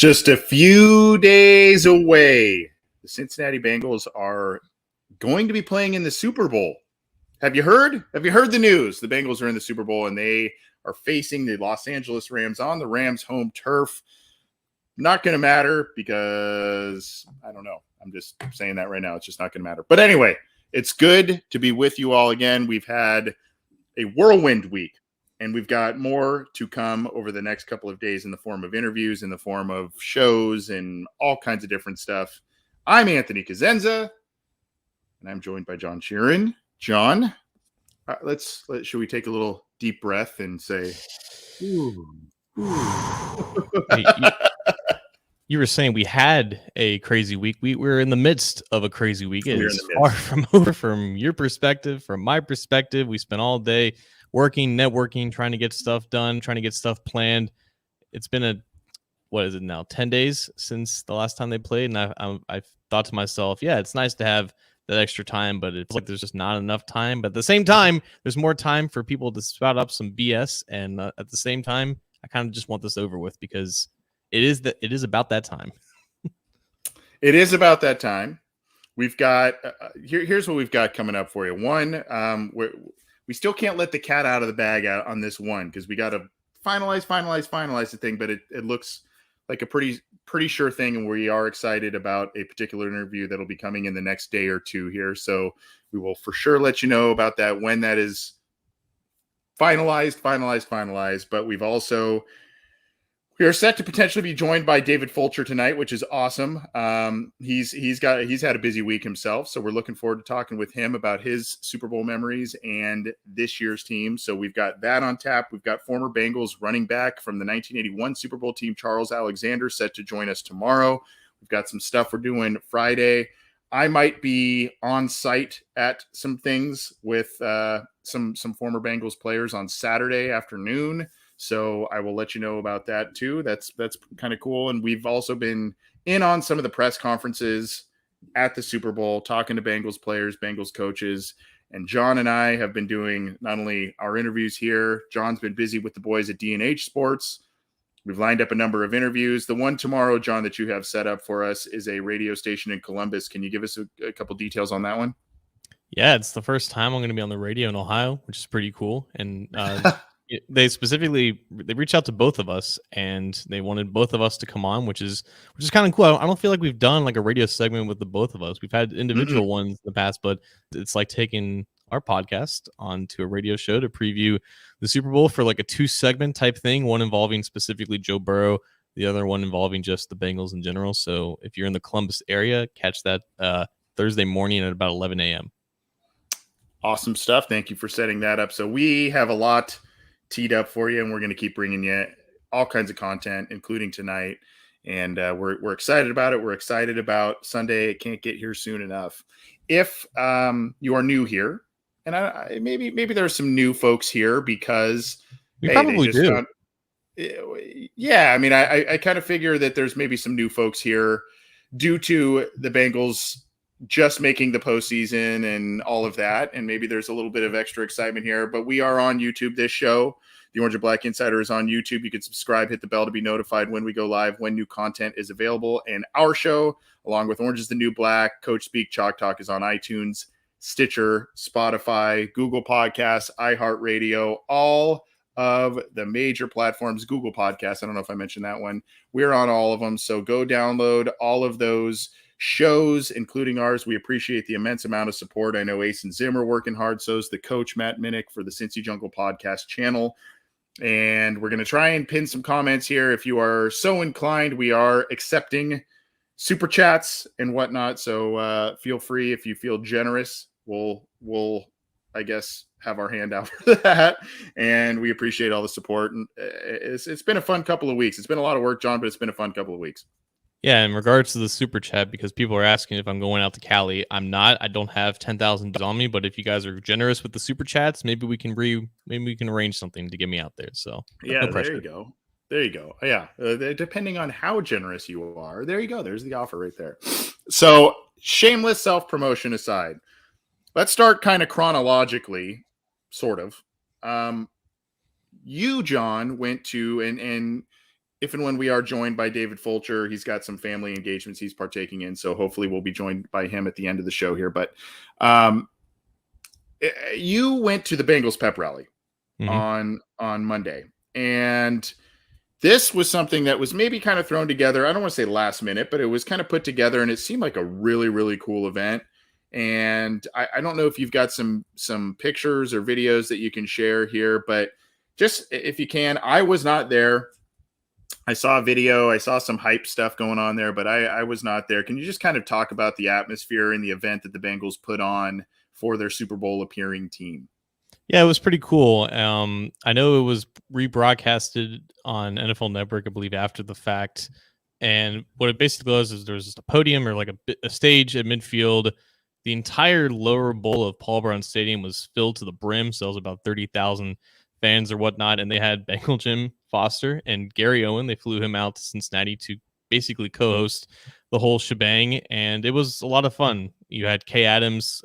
Just a few days away, the Cincinnati Bengals are going to be playing in the Super Bowl. Have you heard? Have you heard the news? The Bengals are in the Super Bowl, and they are facing the Los Angeles Rams on the Rams' home turf. Not going to matter because, I don't know. I'm just saying that right now. It's just not going to matter. But anyway, it's good to be with you all again. We've had a whirlwind week. And we've got more to come over the next couple of days in the form of interviews, in the form of shows, and all kinds of different stuff. I'm Anthony Cosenza, and I'm joined by John Sheeran. John, should we take a little deep breath and say, ooh. Hey, you were saying we had a crazy week. We're in the midst of a crazy week. It is far from over from your perspective, from my perspective. We spent all day working, networking, trying to get stuff done, trying to get stuff planned. It's been 10 days since the last time they played, and I thought to myself, yeah, it's nice to have that extra time, but it's like there's just not enough time. But at the same time, there's more time for people to spout up some BS, and at the same time, I kind of just want this over with because it is about that time. It is about that time. We've got here's what we've got coming up for you. One, we still can't let the cat out of the bag out on this one because we got to finalize the thing, but it looks like a pretty sure thing, and we are excited about a particular interview that'll be coming in the next day or two here. So we will for sure let you know about that when that is finalized. But we are set to potentially be joined by David Fulcher tonight, which is awesome. He's had a busy week himself, so we're looking forward to talking with him about his Super Bowl memories and this year's team. So we've got that on tap. We've got former Bengals running back from the 1981 Super Bowl team, Charles Alexander, set to join us tomorrow. We've got some stuff we're doing Friday. I might be on site at some things with some former Bengals players on Saturday afternoon. So I will let you know about that too. That's kind of cool. And we've also been in on some of the press conferences at the Super Bowl, talking to Bengals players, Bengals coaches. And John and I have been doing not only our interviews here. John's been busy with the boys at D&H Sports. We've lined up a number of interviews. The one tomorrow, John, that you have set up for us is a radio station in Columbus. Can you give us a couple details on that one? Yeah, it's the first time I'm going to be on the radio in Ohio, which is pretty cool. And they reached out to both of us, and they wanted both of us to come on, which is kind of cool. I don't feel like we've done like a radio segment with the both of us. We've had individual ones in the past, but it's like taking our podcast onto a radio show to preview the Super Bowl for like a 2-segment type thing, one involving specifically Joe Burrow, the other one involving just the Bengals in general. So if you're in the Columbus area, catch that Thursday morning at about 11 a.m. Awesome stuff. Thank you for setting that up. So we have a lot teed up for you, and we're going to keep bringing you all kinds of content, including tonight. And we're excited about it. We're excited about Sunday. It can't get here soon enough. If you are new here, and maybe there are some new folks here because we probably do. Yeah, I mean, I kind of figure that there's maybe some new folks here due to the Bengals just making the postseason and all of that. And maybe there's a little bit of extra excitement here, but we are on YouTube. This show, The Orange and Black Insider, is on YouTube. You can subscribe, hit the bell to be notified when we go live, when new content is available. And our show, along with Orange is the New Black, Coach Speak, Chalk Talk, is on iTunes, Stitcher, Spotify, Google Podcasts, iHeartRadio, all of the major platforms. Google Podcasts, I don't know if I mentioned that one. We're on all of them. So go download all of those shows, including ours. We appreciate the immense amount of support. I know Ace and Zim are working hard. So is the coach, Matt Minnick, for the Cincy Jungle podcast channel. And we're going to try and pin some comments here. If you are so inclined, we are accepting super chats and whatnot. So feel free, if you feel generous, we'll I guess have our hand out for that. And we appreciate all the support. And it's been a fun couple of weeks. It's been a lot of work, John, but it's been a fun couple of weeks. Yeah, in regards to the super chat, because people are asking if I'm going out to Cali. I'm not. I don't have 10,000 on me, but if you guys are generous with the super chats, maybe we can arrange something to get me out there. So yeah, no pressure. There you go. Yeah, depending on how generous you are, there you go. There's the offer right there. So shameless self-promotion aside, let's start kind of chronologically, sort of. You, John, went to and if and when we are joined by David Fulcher, he's got some family engagements he's partaking in. So hopefully we'll be joined by him at the end of the show here. But you went to the Bengals Pep Rally on Monday, and this was something that was maybe kind of thrown together. I don't want to say last minute, but it was kind of put together, and it seemed like a really, really cool event. And I don't know if you've got some pictures or videos that you can share here, but just if you can. I was not there. I saw a video. I saw some hype stuff going on there, but I was not there. Can you just kind of talk about the atmosphere and the event that the Bengals put on for their Super Bowl appearing team? Yeah, it was pretty cool. I know it was rebroadcasted on NFL Network, I believe, after the fact. And what it basically was is there was just a podium or like a stage at midfield. The entire lower bowl of Paul Brown Stadium was filled to the brim. So it was about 30,000 fans or whatnot. And they had Bengal Jim Foster and Gary Owen. They flew him out to Cincinnati to basically co-host the whole shebang. And it was a lot of fun. You had Kay Adams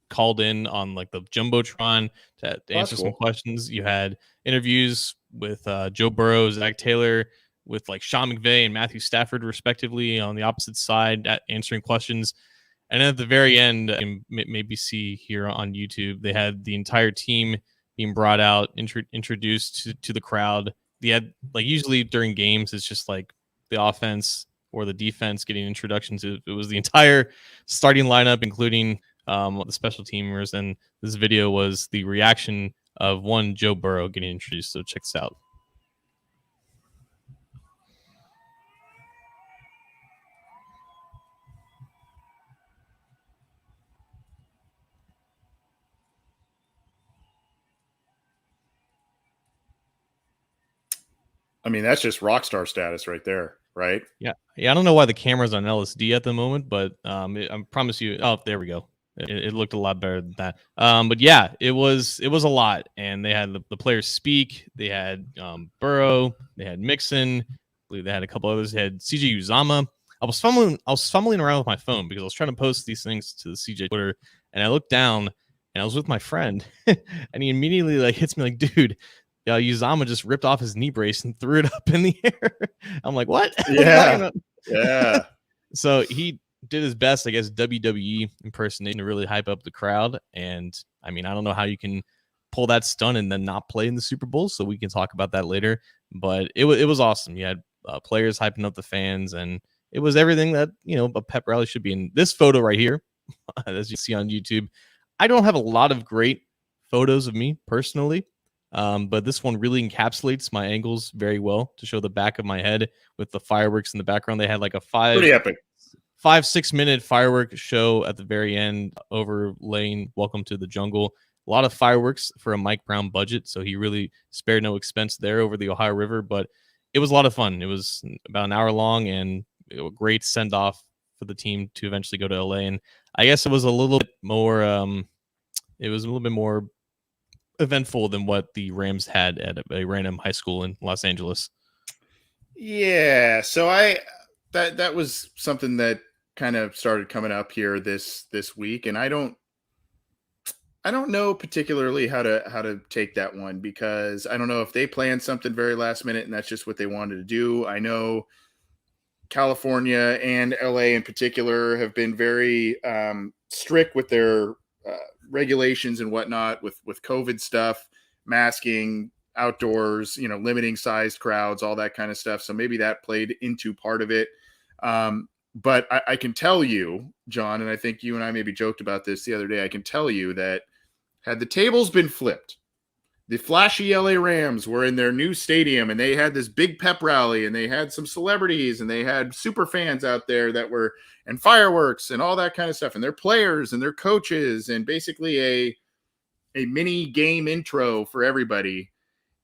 called in on like the Jumbotron to answer some questions. You had interviews with Joe Burrow, Zach Taylor, with like Sean McVay and Matthew Stafford, respectively, on the opposite side, answering questions. And then at the very end, you maybe see here on YouTube, they had the entire team being brought out, introduced to the crowd. They had, like, usually during games, it's just like the offense or the defense getting introductions. It was the entire starting lineup, including the special teamers. And this video was the reaction of one Joe Burrow getting introduced. So check this out. I mean, that's just rock star status right there, right? Yeah. I don't know why the camera's on LSD at the moment, but I promise you. Oh, there we go. It looked a lot better than that. But yeah, it was a lot, and they had the players speak. They had Burrow. They had Mixon. I believe they had a couple others. They had CJ Uzomah. I was fumbling around with my phone because I was trying to post these things to the CJ Twitter, and I looked down, and I was with my friend, and he immediately like hits me like, "Dude, Uzomah just ripped off his knee brace and threw it up in the air." I'm like, "What?" Yeah, yeah. So he did his best, I guess, WWE impersonation to really hype up the crowd. And I mean, I don't know how you can pull that stunt and then not play in the Super Bowl. So we can talk about that later. But it was awesome. You had players hyping up the fans, and it was everything that, a pep rally should be. In this photo right here, as you see on YouTube, I don't have a lot of great photos of me personally. But this one really encapsulates my angles very well to show the back of my head with the fireworks in the background. They had like a pretty epic 5-6 minute firework show at the very end, overlaying Welcome to the Jungle. A lot of fireworks for a Mike Brown budget, so he really spared no expense there over the Ohio River. But it was a lot of fun. It was about an hour long, and a great send off for the team to eventually go to LA. And I guess it was a little bit more. It was a little bit more eventful than what the Rams had at a random high school in Los Angeles. Yeah, so that was something that kind of started coming up here this week, and I don't know particularly how to take that one, because I don't know if they planned something very last minute and that's just what they wanted to do. I know California and LA in particular have been very strict with their regulations and whatnot with COVID stuff, masking, outdoors, limiting sized crowds, all that kind of stuff. So maybe that played into part of it. But I can tell you, John, and I think you and I maybe joked about this the other day, I can tell you that had the tables been flipped, the flashy LA Rams were in their new stadium and they had this big pep rally and they had some celebrities and they had super fans out there and fireworks and all that kind of stuff, and their players and their coaches, and basically a mini game intro for everybody.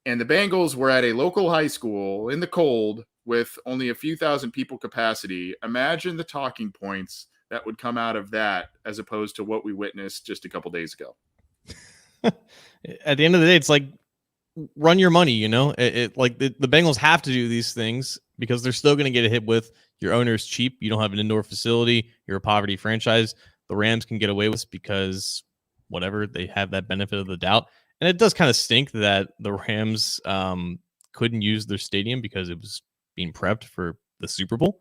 And the Bengals were at a local high school in the cold with only a few thousand people capacity. Imagine the talking points that would come out of that as opposed to what we witnessed just a couple days ago. At the end of the day, it's like, run your money, like the Bengals have to do these things because they're still going to get hit with your owner's cheap. You don't have an indoor facility. You're a poverty franchise. The Rams can get away with this because whatever, they have that benefit of the doubt. And it does kind of stink that the Rams couldn't use their stadium because it was being prepped for the Super Bowl.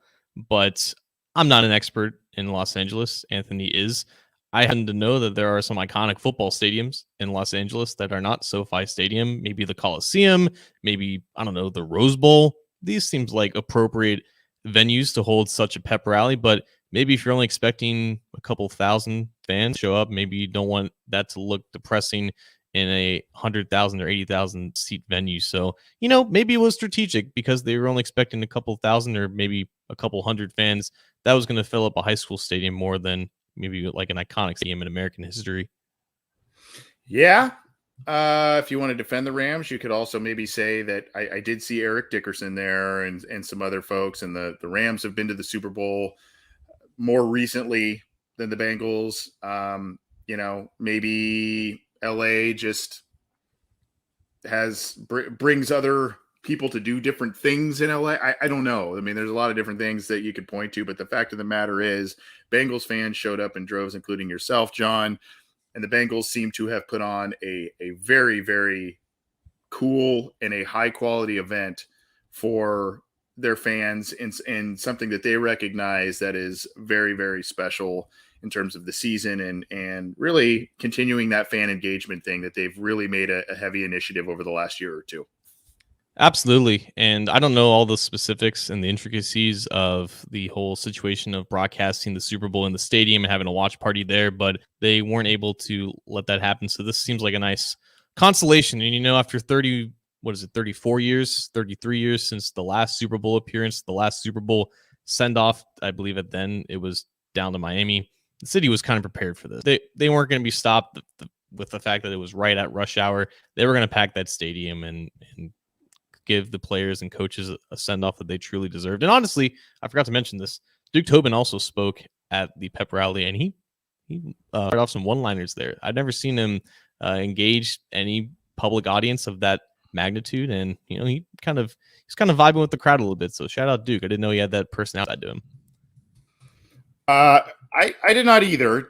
But I'm not an expert in Los Angeles. Anthony is. I happen to know that there are some iconic football stadiums in Los Angeles that are not SoFi Stadium, maybe the Coliseum, maybe, I don't know, the Rose Bowl. These seems like appropriate venues to hold such a pep rally, but maybe if you're only expecting a couple thousand fans to show up, maybe you don't want that to look depressing in a 100,000 or 80,000 seat venue. So, maybe it was strategic because they were only expecting a couple thousand or maybe a couple hundred fans. That was going to fill up a high school stadium more than maybe like an iconic stadium in American history. Yeah. If you want to defend the Rams, you could also maybe say that I did see Eric Dickerson there and some other folks, and the Rams have been to the Super Bowl more recently than the Bengals. Maybe LA just brings other people to do different things in LA. I don't know. I mean, there's a lot of different things that you could point to, but the fact of the matter is Bengals fans showed up in droves, including yourself, John, and the Bengals seem to have put on a very, very cool and a high quality event for their fans and something that they recognize that is very, very special in terms of the season and really continuing that fan engagement thing that they've really made a heavy initiative over the last year or two. Absolutely. And I don't know all the specifics and the intricacies of the whole situation of broadcasting the Super Bowl in the stadium and having a watch party there, but they weren't able to let that happen. So this seems like a nice consolation. And, after 34 years, 33 years since the last Super Bowl appearance, the last Super Bowl send-off, I believe it was down to Miami. The city was kind of prepared for this. They weren't going to be stopped with the fact that it was right at rush hour. They were going to pack that stadium and give the players and coaches a send-off that they truly deserved. And honestly, I forgot to mention this. Duke Tobin also spoke at the pep rally, and he started off some one-liners there. I've never seen him engage any public audience of that magnitude, and he's kind of vibing with the crowd a little bit. So shout out Duke. I didn't know he had that personality to him. I did not either.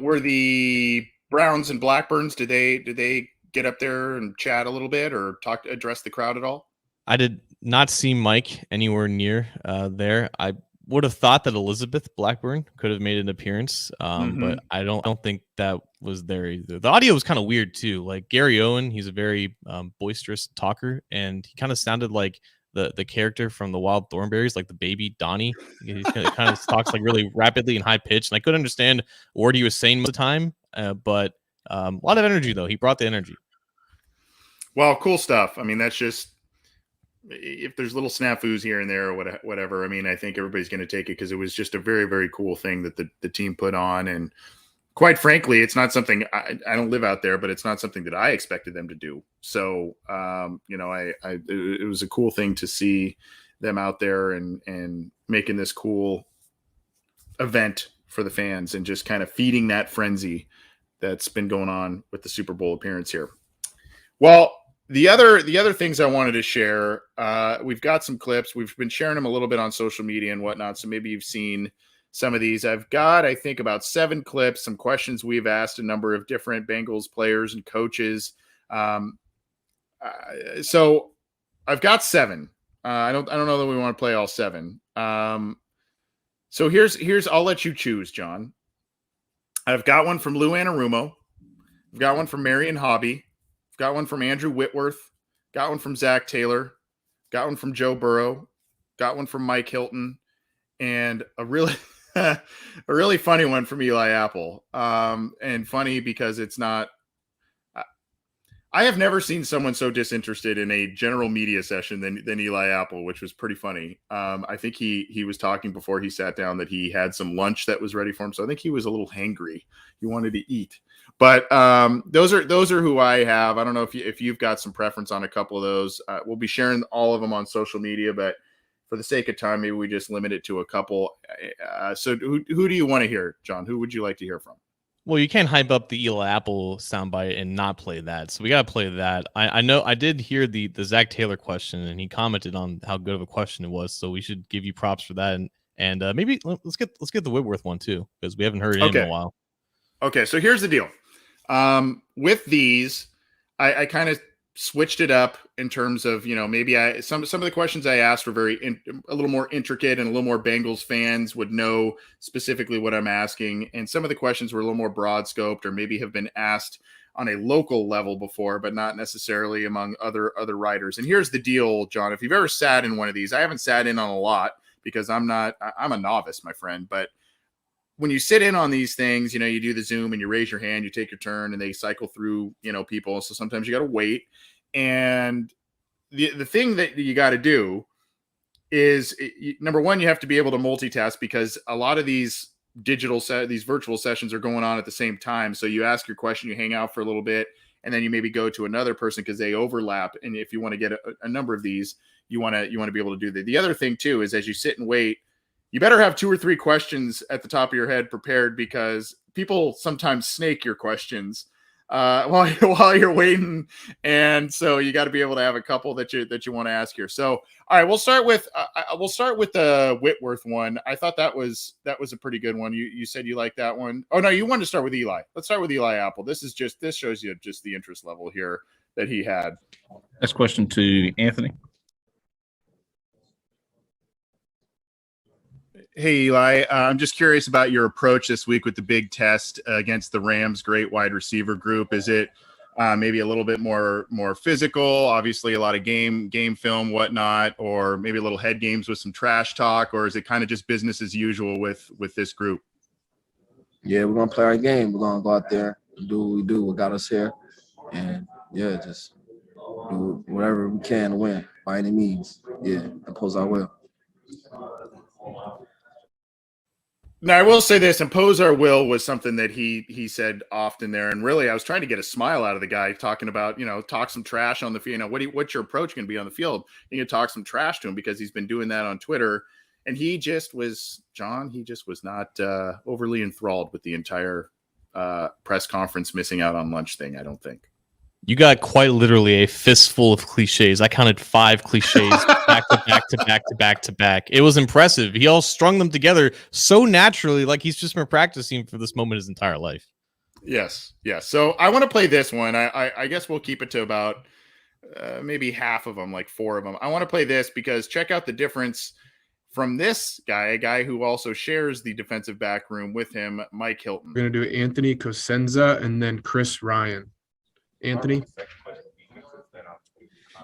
Were the Browns and Blackburns, did they get up there and chat a little bit or address the crowd at all? I did not see Mike anywhere near there. I would have thought that Elizabeth Blackburn could have made an appearance, but I don't think that was there either. The audio was kind of weird too. Like Gary Owen, he's a very boisterous talker, and he kind of sounded like the character from the Wild Thornberrys, like the baby Donnie. He kind of talks like really rapidly and high pitched, and I couldn't understand a word he was saying most of the time, but a lot of energy though. He brought the energy. Well, cool stuff. I mean, that's just, if there's little snafus here and there or whatever, I mean, I think everybody's going to take it because it was just a very, very cool thing that the team put on. And quite frankly, it's not something I don't live out there, but it's not something that I expected them to do. So, it was a cool thing to see them out there and making this cool event for the fans and just kind of feeding that frenzy that's been going on with the Super Bowl appearance here. Well, the other things I wanted to share, we've got some clips. We've been sharing them a little bit on social media and whatnot, so maybe you've seen some of these. I've got, I think, about 7 clips, some questions we've asked a number of different Bengals players and coaches. So I've got 7. I don't know that we want to play all 7. So here's I'll let you choose, John. I've got one from Lou Anarumo. I've got one from Marion Hobby. Got one from Andrew Whitworth. Got one from Zach Taylor. Got one from Joe Burrow. Got one from Mike Hilton. And a really funny one from Eli Apple. And funny because it's not – I have never seen someone so disinterested in a general media session than Eli Apple, which was pretty funny. I think he was talking before he sat down that he had some lunch that was ready for him. So I think he was a little hangry. He wanted to eat. But those are who I have. I don't know if you've got some preference on a couple of those. We'll be sharing all of them on social media, but for the sake of time, maybe we just limit it to a couple. So who do you want to hear, John? Who would you like to hear from? Well, you can't hype up the Eli Apple soundbite and not play that. So we got to play that. I know I did hear the Zach Taylor question, and he commented on how good of a question it was. So we should give you props for that. And maybe let's get the Whitworth one too, because we haven't heard it in a while. Okay, so here's the deal. With these, I kind of switched it up in terms of, maybe some of the questions I asked were a little more intricate, and a little more Bengals fans would know specifically what I'm asking. And some of the questions were a little more broad scoped, or maybe have been asked on a local level before, but not necessarily among other writers. And here's the deal, John, if you've ever sat in one of these, I haven't sat in on a lot because I'm a novice, my friend, but when you sit in on these things, you do the Zoom and you raise your hand, you take your turn, and they cycle through, people. So sometimes you got to wait. And the thing that you got to do is, number one, you have to be able to multitask, because a lot of these these virtual sessions are going on at the same time. So you ask your question, you hang out for a little bit, and then you maybe go to another person because they overlap. And if you want to get a number of these, you want to be able to do that. The other thing too is, as you sit and wait, you better have 2 or 3 questions at the top of your head prepared, because people sometimes snake your questions while you're waiting, and so you got to be able to have a couple that you want to ask here. So, all right, we'll start with the Whitworth one. I thought that was a pretty good one. You said you liked that one. Oh no, you wanted to start with Eli. Let's start with Eli Apple. This shows you just the interest level here that he had. Next question to Anthony. Hey, Eli, I'm just curious about your approach this week with the big test against the Rams' great wide receiver group. Is it maybe a little bit more physical, obviously a lot of game film, whatnot, or maybe a little head games with some trash talk, or is it kind of just business as usual with this group? Yeah, we're going to play our game. We're going to go out there and do what we do, what got us here, and, yeah, just do whatever we can to win by any means. Yeah, impose our will. Now, I will say this: impose our will was something that he said often there, and really, I was trying to get a smile out of the guy talking about, talk some trash on the field. What's your approach going to be on the field? You can talk some trash to him, because he's been doing that on Twitter, and he just was not overly enthralled with the entire press conference missing out on lunch thing. I don't think. You got quite literally a fistful of cliches. I counted 5 cliches back to back to back to back to back. It was impressive. He all strung them together so naturally, like he's just been practicing for this moment his entire life. Yes. So I want to play this one. I guess we'll keep it to about maybe half of them, like 4 of them. I want to play this because check out the difference from this guy, a guy who also shares the defensive back room with him, Mike Hilton. We're going to do Anthony Cosenza and then Chris Ryan. Anthony.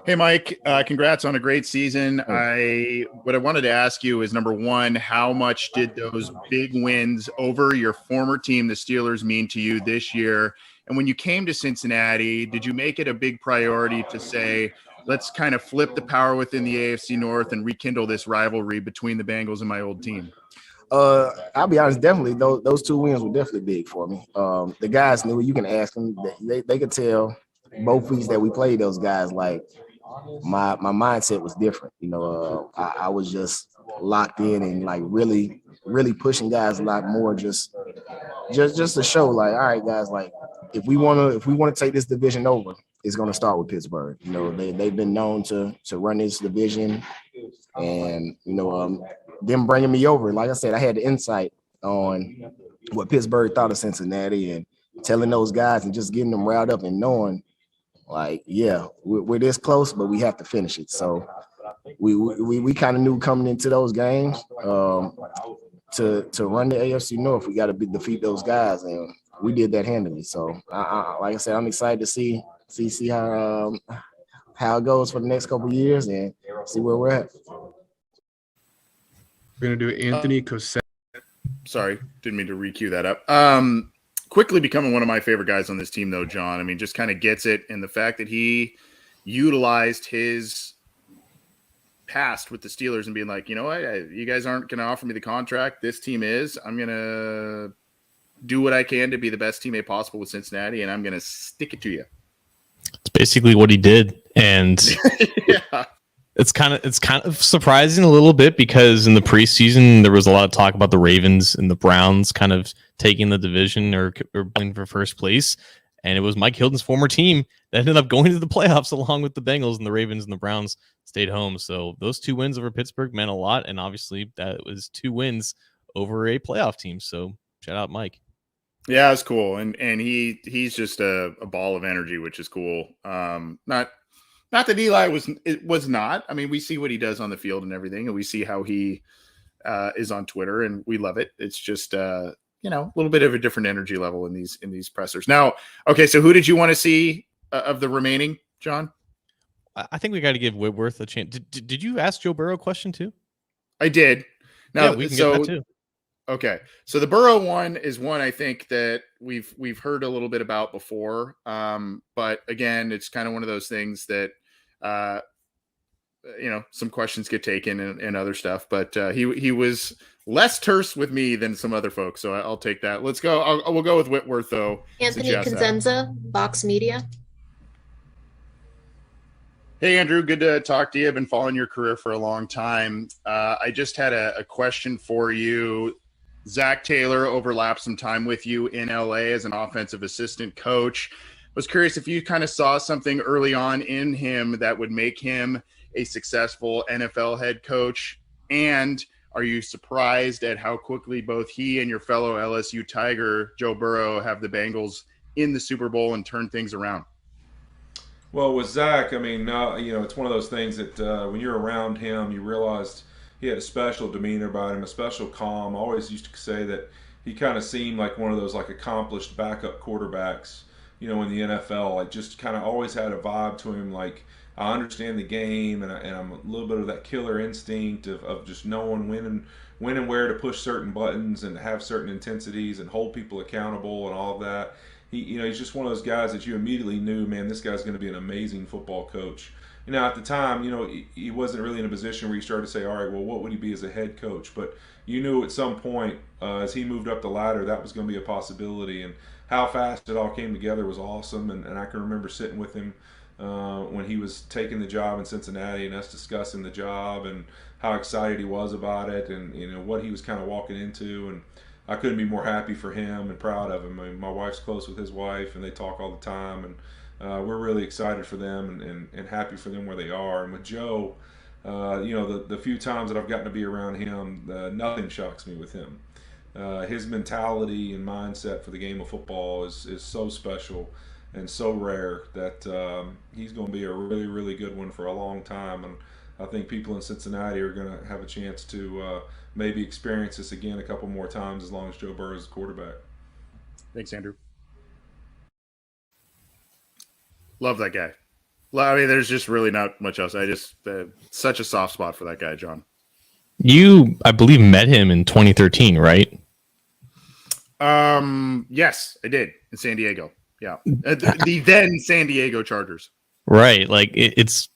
Hey, Mike, congrats on a great season. What I wanted to ask you is, number one, how much did those big wins over your former team, the Steelers, mean to you this year? And when you came to Cincinnati, did you make it a big priority to say, let's kind of flip the power within the AFC North and rekindle this rivalry between the Bengals and my old team? I'll be honest, definitely those 2 wins were definitely big for me. The guys knew. You can ask them. They could tell both weeks that we played those guys, like my mindset was different. I was just locked in and like really pushing guys a lot more, just to show, like, all right, guys, like if we want to take this division over, it's going to start with Pittsburgh. They've been known to run this division, and them bringing me over. Like I said, I had the insight on what Pittsburgh thought of Cincinnati, and telling those guys and just getting them riled up and knowing, like, yeah, we're this close, but we have to finish it. So we kind of knew coming into those games to run the AFC North, we got to defeat those guys, and we did that handily. So like I said, I'm excited to see how it goes for the next couple of years and see where we're at. We're going to do Anthony Cosenza. Sorry, didn't mean to re-cue that up. Quickly becoming one of my favorite guys on this team, though, John. I mean, just kind of gets it. And the fact that he utilized his past with the Steelers and being like, you know what, you guys aren't going to offer me the contract. This team is. I'm going to do what I can to be the best teammate possible with Cincinnati, and I'm going to stick it to you. It's basically what he did. And yeah. It's kind of surprising a little bit, because in the preseason there was a lot of talk about the Ravens and the Browns kind of taking the division or playing for first place, and it was Mike Hilton's former team that ended up going to the playoffs along with the Bengals, and the Ravens and the Browns stayed home. So those 2 wins over Pittsburgh meant a lot, and obviously that was 2 wins over a playoff team. So shout out Mike. Yeah, it's cool, and he's just a ball of energy, which is cool. Not Not that Eli was not. I mean, we see what he does on the field and everything, and we see how he is on Twitter, and we love it. It's just a little bit of a different energy level in these pressers. Now, okay, so who did you want to see of the remaining, John? I think we got to give Whitworth a chance. Did you ask Joe Burrow a question too? I did. Now, yeah, we can get that too. Okay, so the Burrow one is one I think that we've heard a little bit about before, but again, it's kind of one of those things that some questions get taken and other stuff. But he was less terse with me than some other folks, so I'll take that. Let's go. We'll go with Whitworth though. Anthony Conzenza, Vox Media. Hey, Andrew, good to talk to you. I've been following your career for a long time. I just had a question for you. Zach Taylor overlapped some time with you in LA as an offensive assistant coach. Was curious if you kind of saw something early on in him that would make him a successful NFL head coach. And are you surprised at how quickly both he and your fellow LSU Tiger, Joe Burrow, have the Bengals in the Super Bowl and turn things around? Well, with Zach, I mean, it's one of those things that when you're around him, you realized he had a special demeanor about him, a special calm. I always used to say that he kind of seemed like one of those like accomplished backup quarterbacks, in the NFL. Like just kind of always had a vibe to him. Like I understand the game, and I'm a little bit of that killer instinct of just knowing when and where to push certain buttons and have certain intensities and hold people accountable and all of that. He's just one of those guys that you immediately knew, man, this guy's going to be an amazing football coach. At the time, he wasn't really in a position where you started to say, all right, well, what would he be as a head coach? But you knew at some point, as he moved up the ladder, that was going to be a possibility. And how fast it all came together was awesome. And I can remember sitting with him when he was taking the job in Cincinnati and us discussing the job and how excited he was about it and, what he was kind of walking into. And I couldn't be more happy for him and proud of him. I mean, my wife's close with his wife, and they talk all the time. And we're really excited for them and happy for them where they are. And with Joe, the few times that I've gotten to be around him, nothing shocks me with him. His mentality and mindset for the game of football is so special and so rare that he's going to be a really, really good one for a long time. And I think people in Cincinnati are going to have a chance to maybe experience this again a couple more times as long as Joe Burrow is the quarterback. Thanks, Andrew. Love that guy. I mean, there's just really not much else. I just such a soft spot for that guy, John. You, I believe, met him in 2013, right? Yes, I did in San Diego. Yeah, the then San Diego Chargers. Right, like it's.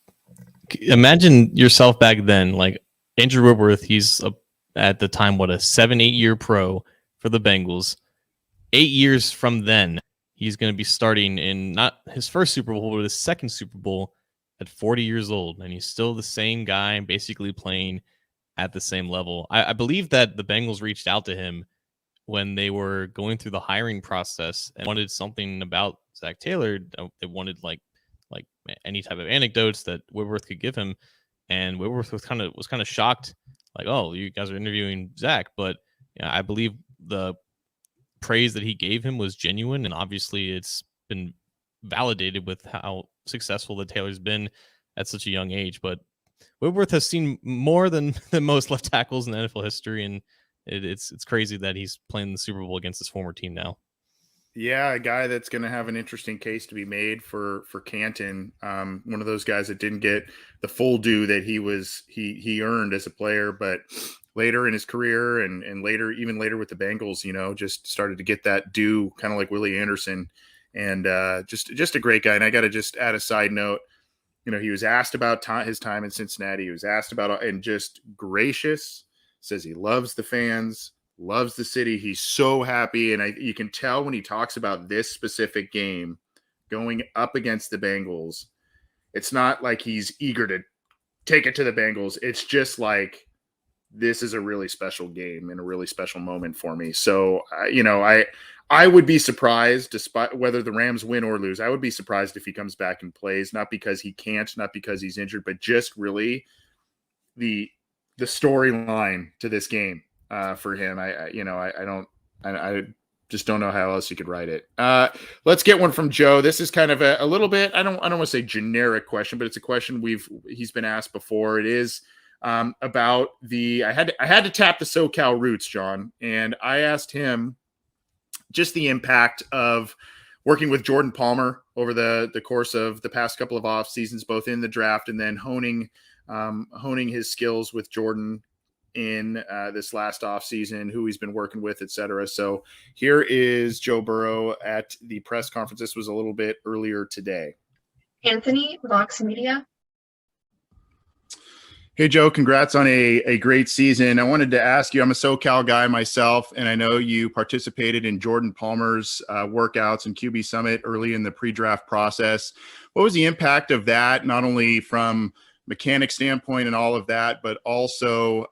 Imagine yourself back then, like Andrew Whitworth. He's at the time a 7-8 year pro for the Bengals. 8 years from then, he's going to be starting in not his first Super Bowl, but his second Super Bowl at 40 years old. And he's still the same guy, basically playing at the same level. I believe that the Bengals reached out to him when they were going through the hiring process and wanted something about Zach Taylor. They wanted like any type of anecdotes that Whitworth could give him. And Whitworth was kind of shocked, like, oh, you guys are interviewing Zach. But I believe the praise that he gave him was genuine, and obviously it's been validated with how successful the Taylor's been at such a young age. But Whitworth has seen more than most left tackles in NFL history, and it's crazy that he's playing the Super Bowl against his former team now. Yeah, a guy that's going to have an interesting case to be made for Canton. One of those guys that didn't get the full due that he earned as a player, but later in his career and even later with the Bengals, just started to get that due, kind of like Willie Anderson, and just a great guy. And I got to just add a side note. He was asked about his time in Cincinnati. He was asked about, and just gracious, says he loves the fans, loves the city. He's so happy. And you can tell when he talks about this specific game going up against the Bengals, it's not like he's eager to take it to the Bengals. It's just like, this is a really special game and a really special moment for me. So, I would be surprised, despite whether the Rams win or lose, I would be surprised if he comes back and plays, not because he can't, not because he's injured, but just really the storyline to this game for him. just don't know how else you could write it. Let's get one from Joe. This is kind of a little bit, I don't want to say generic question, but it's a question he's been asked before. It is about I had to tap the SoCal roots, John, and I asked him just the impact of working with Jordan Palmer over the course of the past couple of off seasons, both in the draft and then honing his skills with Jordan in this last off season, who he's been working with, et cetera. So here is Joe Burrow at the press conference. This was a little bit earlier today. Anthony, Vox Media. Hey, Joe, congrats on a great season. I wanted to ask you, I'm a SoCal guy myself, and I know you participated in Jordan Palmer's workouts and QB Summit early in the pre-draft process. What was the impact of that, not only from mechanic standpoint and all of that, but also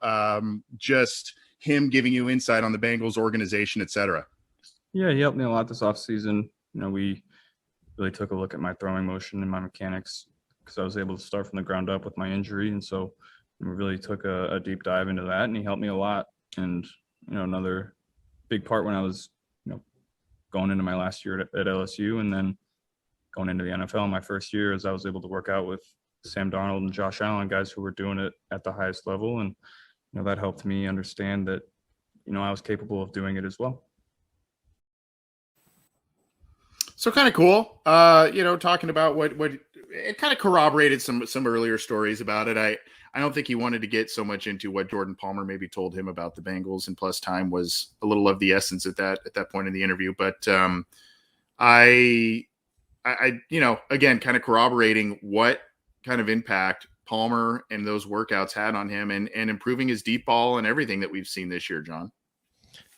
just him giving you insight on the Bengals organization, et cetera? Yeah, he helped me a lot this offseason. We really took a look at my throwing motion and my mechanics because I was able to start from the ground up with my injury. And so we really took a deep dive into that, and he helped me a lot. And, another big part when I was, going into my last year at LSU and then going into the NFL my first year, is I was able to work out with Sam Darnold and Josh Allen, guys who were doing it at the highest level. And, that helped me understand that, I was capable of doing it as well. So kind of cool, talking about what it kind of corroborated some earlier stories about it. I don't think he wanted to get so much into what Jordan Palmer maybe told him about the Bengals, and plus time was a little of the essence at that point in the interview. But I again, kind of corroborating what kind of impact Palmer and those workouts had on him and improving his deep ball and everything that we've seen this year, John.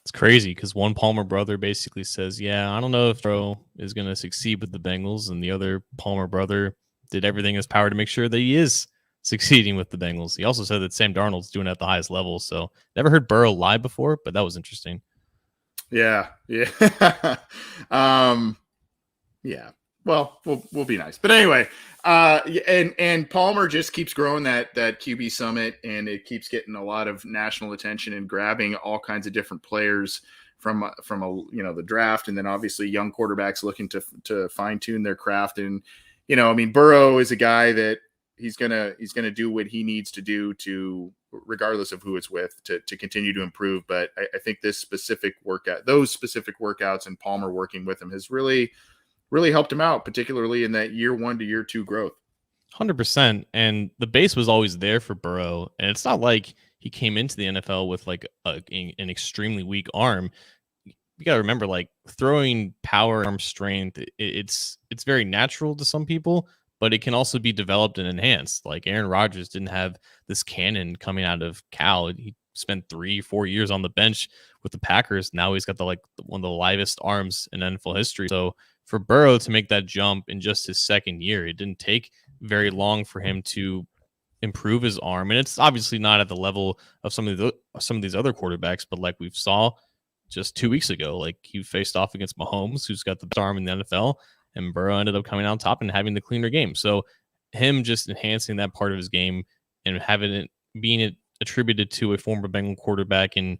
It's crazy because one Palmer brother basically says, yeah, I don't know if Burrow is going to succeed with the Bengals. And the other Palmer brother did everything in his power to make sure that he is succeeding with the Bengals. He also said that Sam Darnold's doing it at the highest level. So never heard Burrow lie before, but that was interesting. Yeah. Yeah. Yeah. Well, we'll be nice. But anyway, and Palmer just keeps growing that QB Summit, and it keeps getting a lot of national attention and grabbing all kinds of different players from the draft, and then obviously young quarterbacks looking to fine tune their craft. And Burrow is a guy that he's gonna do what he needs to do to, regardless of who it's with, to continue to improve. But I think those specific workouts and Palmer working with him has really helped him out, particularly in that year 1 to year 2 growth. 100%. And the base was always there for Burrow. And it's not like he came into the NFL with like an extremely weak arm. You got to remember, like, throwing power, arm strength, it's very natural to some people, but it can also be developed and enhanced. Like Aaron Rodgers didn't have this cannon coming out of Cal. He spent 3-4 years on the bench with the Packers. Now he's got one of the livest arms in NFL history. So for Burrow to make that jump in just his second year, it didn't take very long for him to improve his arm. And it's obviously not at the level of some of these other quarterbacks, but like we've saw just 2 weeks ago, like he faced off against Mahomes, who's got the best arm in the NFL, and Burrow ended up coming out top and having the cleaner game. So him just enhancing that part of his game and having it being attributed to a former Bengal quarterback in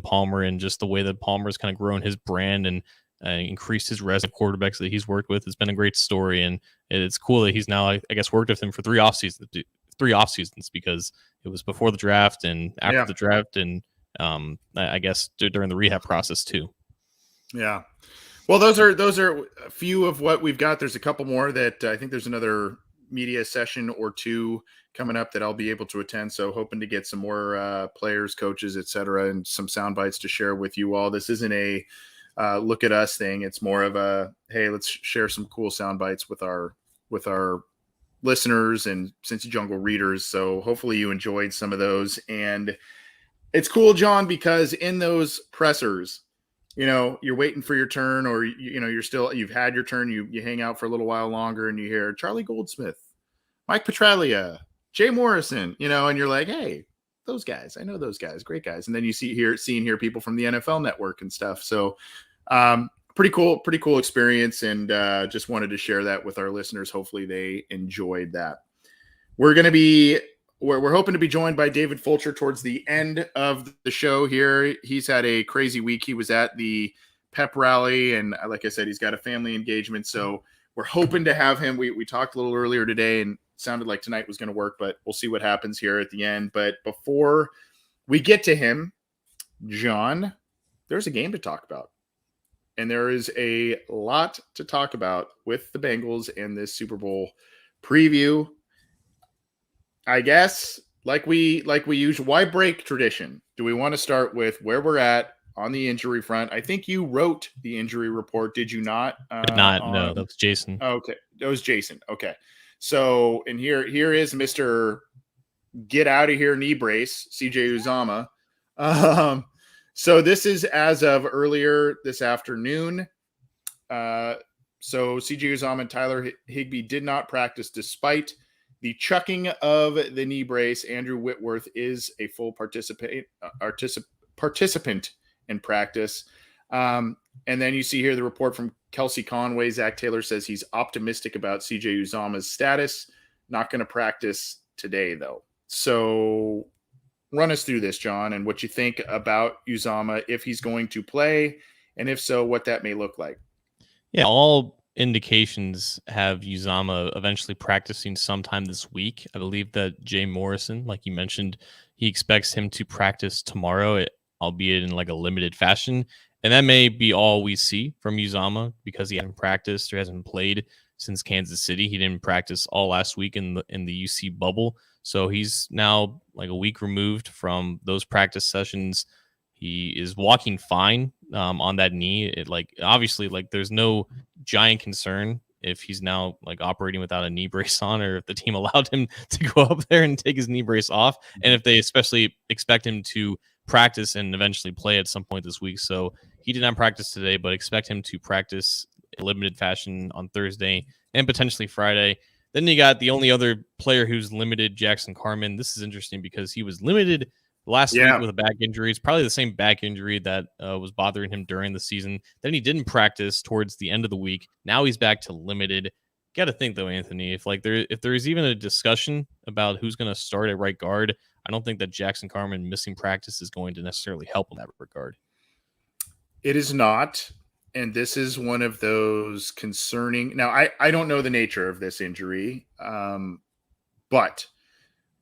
Palmer, and just the way that Palmer's kind of grown his brand and increased his resume of quarterbacks that he's worked with, has been a great story. And it's cool that he's now, I guess, worked with him for 3 off seasons, because it was before the draft and after the draft, and I guess during the rehab process too. Yeah. Well, those are a few of what we've got. There's a couple more that I think there's another media session or 2 coming up that I'll be able to attend. So hoping to get some more players, coaches, et cetera, and some sound bites to share with you all. This isn't a look at us thing. It's more of a, hey, let's share some cool sound bites with our listeners and Cincy Jungle readers. So hopefully you enjoyed some of those. And it's cool, John, because in those pressers, you're waiting for your turn, or you've had your turn, you hang out for a little while longer, and you hear Charlie Goldsmith, Mike Petraglia, Jay Morrison, and you're like, hey, those guys, I know those guys, great guys. And then you see here people from the NFL Network and stuff. So pretty cool experience, and just wanted to share that with our listeners. Hopefully they enjoyed that. We're hoping to be joined by David Fulcher towards the end of the show here. He's had a crazy week. He was at the pep rally, and like I said, he's got a family engagement, so we're hoping to have him. We talked a little earlier today, and it sounded like tonight was going to work, but we'll see what happens here at the end. But before we get to him, John, there's a game to talk about. And there is a lot to talk about with the Bengals and this Super Bowl preview. I guess, like we use, why break tradition? Do we want to start with where we're at on the injury front? I think you wrote the injury report, did you not? No, that was Jason. Okay, that was Jason. Okay, so and here is Mr. Get out of here knee brace, CJ Uzomah. So this is as of earlier this afternoon. So CJ Uzomah and Tyler Higbee did not practice despite the chucking of the knee brace. Andrew Whitworth is a full participant in practice. And then you see here the report from Kelsey Conway. Zach Taylor says he's optimistic about CJ Uzomah's status. Not going to practice today, though. So run us through this, John, and what you think about Uzomah, if he's going to play, and if so, what that may look like. Yeah, all indications have Uzomah eventually practicing sometime this week. I believe that Jay Morrison, like you mentioned, he expects him to practice tomorrow, albeit in like a limited fashion. And that may be all we see from Uzomah because he hasn't practiced or hasn't played since Kansas City. He didn't practice all last week in the UC bubble. So he's now like a week removed from those practice sessions. He is walking fine on that knee. It obviously there's no giant concern if he's now like operating without a knee brace on, or if the team allowed him to go up there and take his knee brace off, and if they especially expect him to practice and eventually play at some point this week. So he did not practice today, but expect him to practice in limited fashion on Thursday and potentially Friday. Then you got the only other player who's limited, Jackson Carman. This is interesting because he was limited last week with a back injury. It's probably the same back injury that was bothering him during the season. Then he didn't practice towards the end of the week. Now he's back to limited. Got to think though, Anthony, if there is even a discussion about who's going to start at right guard, I don't think that Jackson Carman missing practice is going to necessarily help in that regard. It is not. And this is one of those concerning. Now, I don't know the nature of this injury, but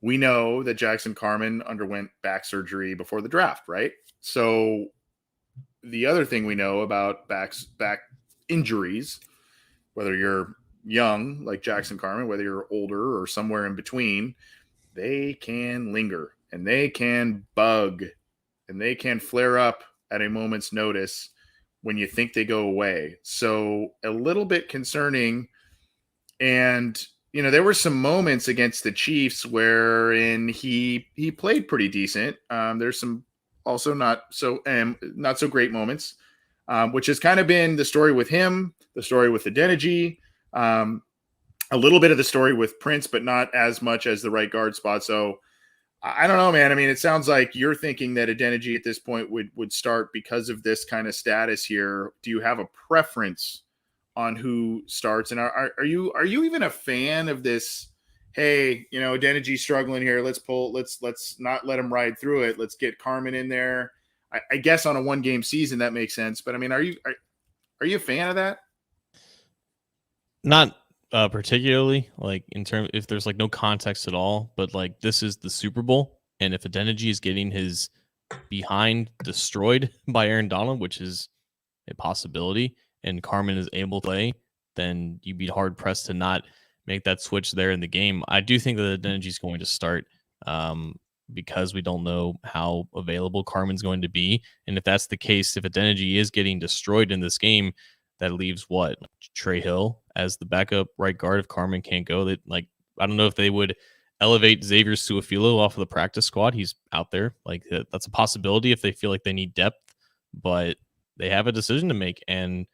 we know that Jackson Carman underwent back surgery before the draft, right? So the other thing we know about back injuries, whether you're young like Jackson Carman, whether you're older or somewhere in between, they can linger and they can bug and they can flare up at a moment's notice when you think they go away. So a little bit concerning. And, there were some moments against the Chiefs wherein he played pretty decent. There's some also not so great moments, which has kind of been the story with him, the story with Adeniji, a little bit of the story with Prince, but not as much as the right guard spot. So I don't know, man. I mean, it sounds like you're thinking that Adeniji at this point would start because of this kind of status here. Do you have a preference on who starts? And are you even a fan of this? Hey, Adeniji's struggling here. Let's not let him ride through it. Let's get Carman in there. I guess on a 1-game season that makes sense. But I mean, are you a fan of that? Not particularly, in terms if there's no context at all, but this is the Super Bowl, and if Adeniji is getting his behind destroyed by Aaron Donald, which is a possibility, and Carman is able to play, then you'd be hard pressed to not make that switch there in the game. I do think that Adeniji is going to start because we don't know how available Carman's going to be, and if that's the case, if Adeniji is getting destroyed in this game, that leaves Trey Hill as the backup right guard if Carman can't go. That I don't know if they would elevate Xavier Su'a-Filo off of the practice squad. He's out there. That's a possibility if they feel like they need depth, but they have a decision to make. And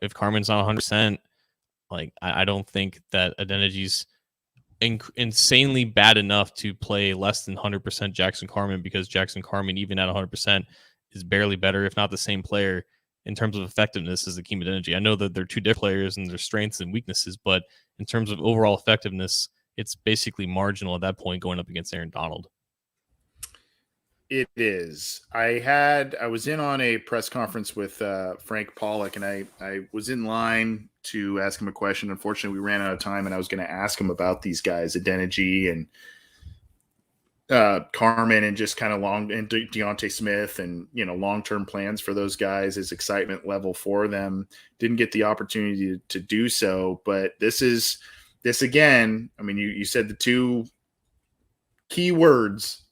if Carman's not 100%, I don't think that Adeniji's insanely bad enough to play less than 100% Jackson Carman, because Jackson Carman, even at 100%, is barely better, if not the same player in terms of effectiveness as Akeem Adeniji. I know that they're two different players and their strengths and weaknesses, but in terms of overall effectiveness, it's basically marginal at that point going up against Aaron Donald. It is. I was in on a press conference with Frank Pollock, and I was in line to ask him a question. Unfortunately, we ran out of time, and I was going to ask him about these guys, Adeniji and Carmen, and just kind of Deontay Smith, and long-term plans for those guys, his excitement level for them. Didn't get the opportunity to do so, but this again. I mean, you said the two key words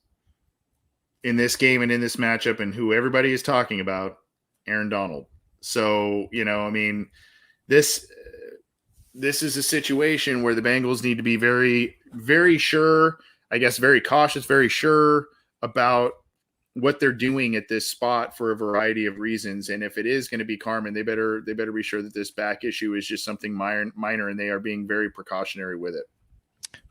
in this game and in this matchup, and who everybody is talking about, Aaron Donald. So, I mean, this is a situation where the Bengals need to be very, very sure, I guess, very cautious, very sure about what they're doing at this spot for a variety of reasons. And if it is going to be Carmen, they better be sure that this back issue is just something minor, and they are being very precautionary with it.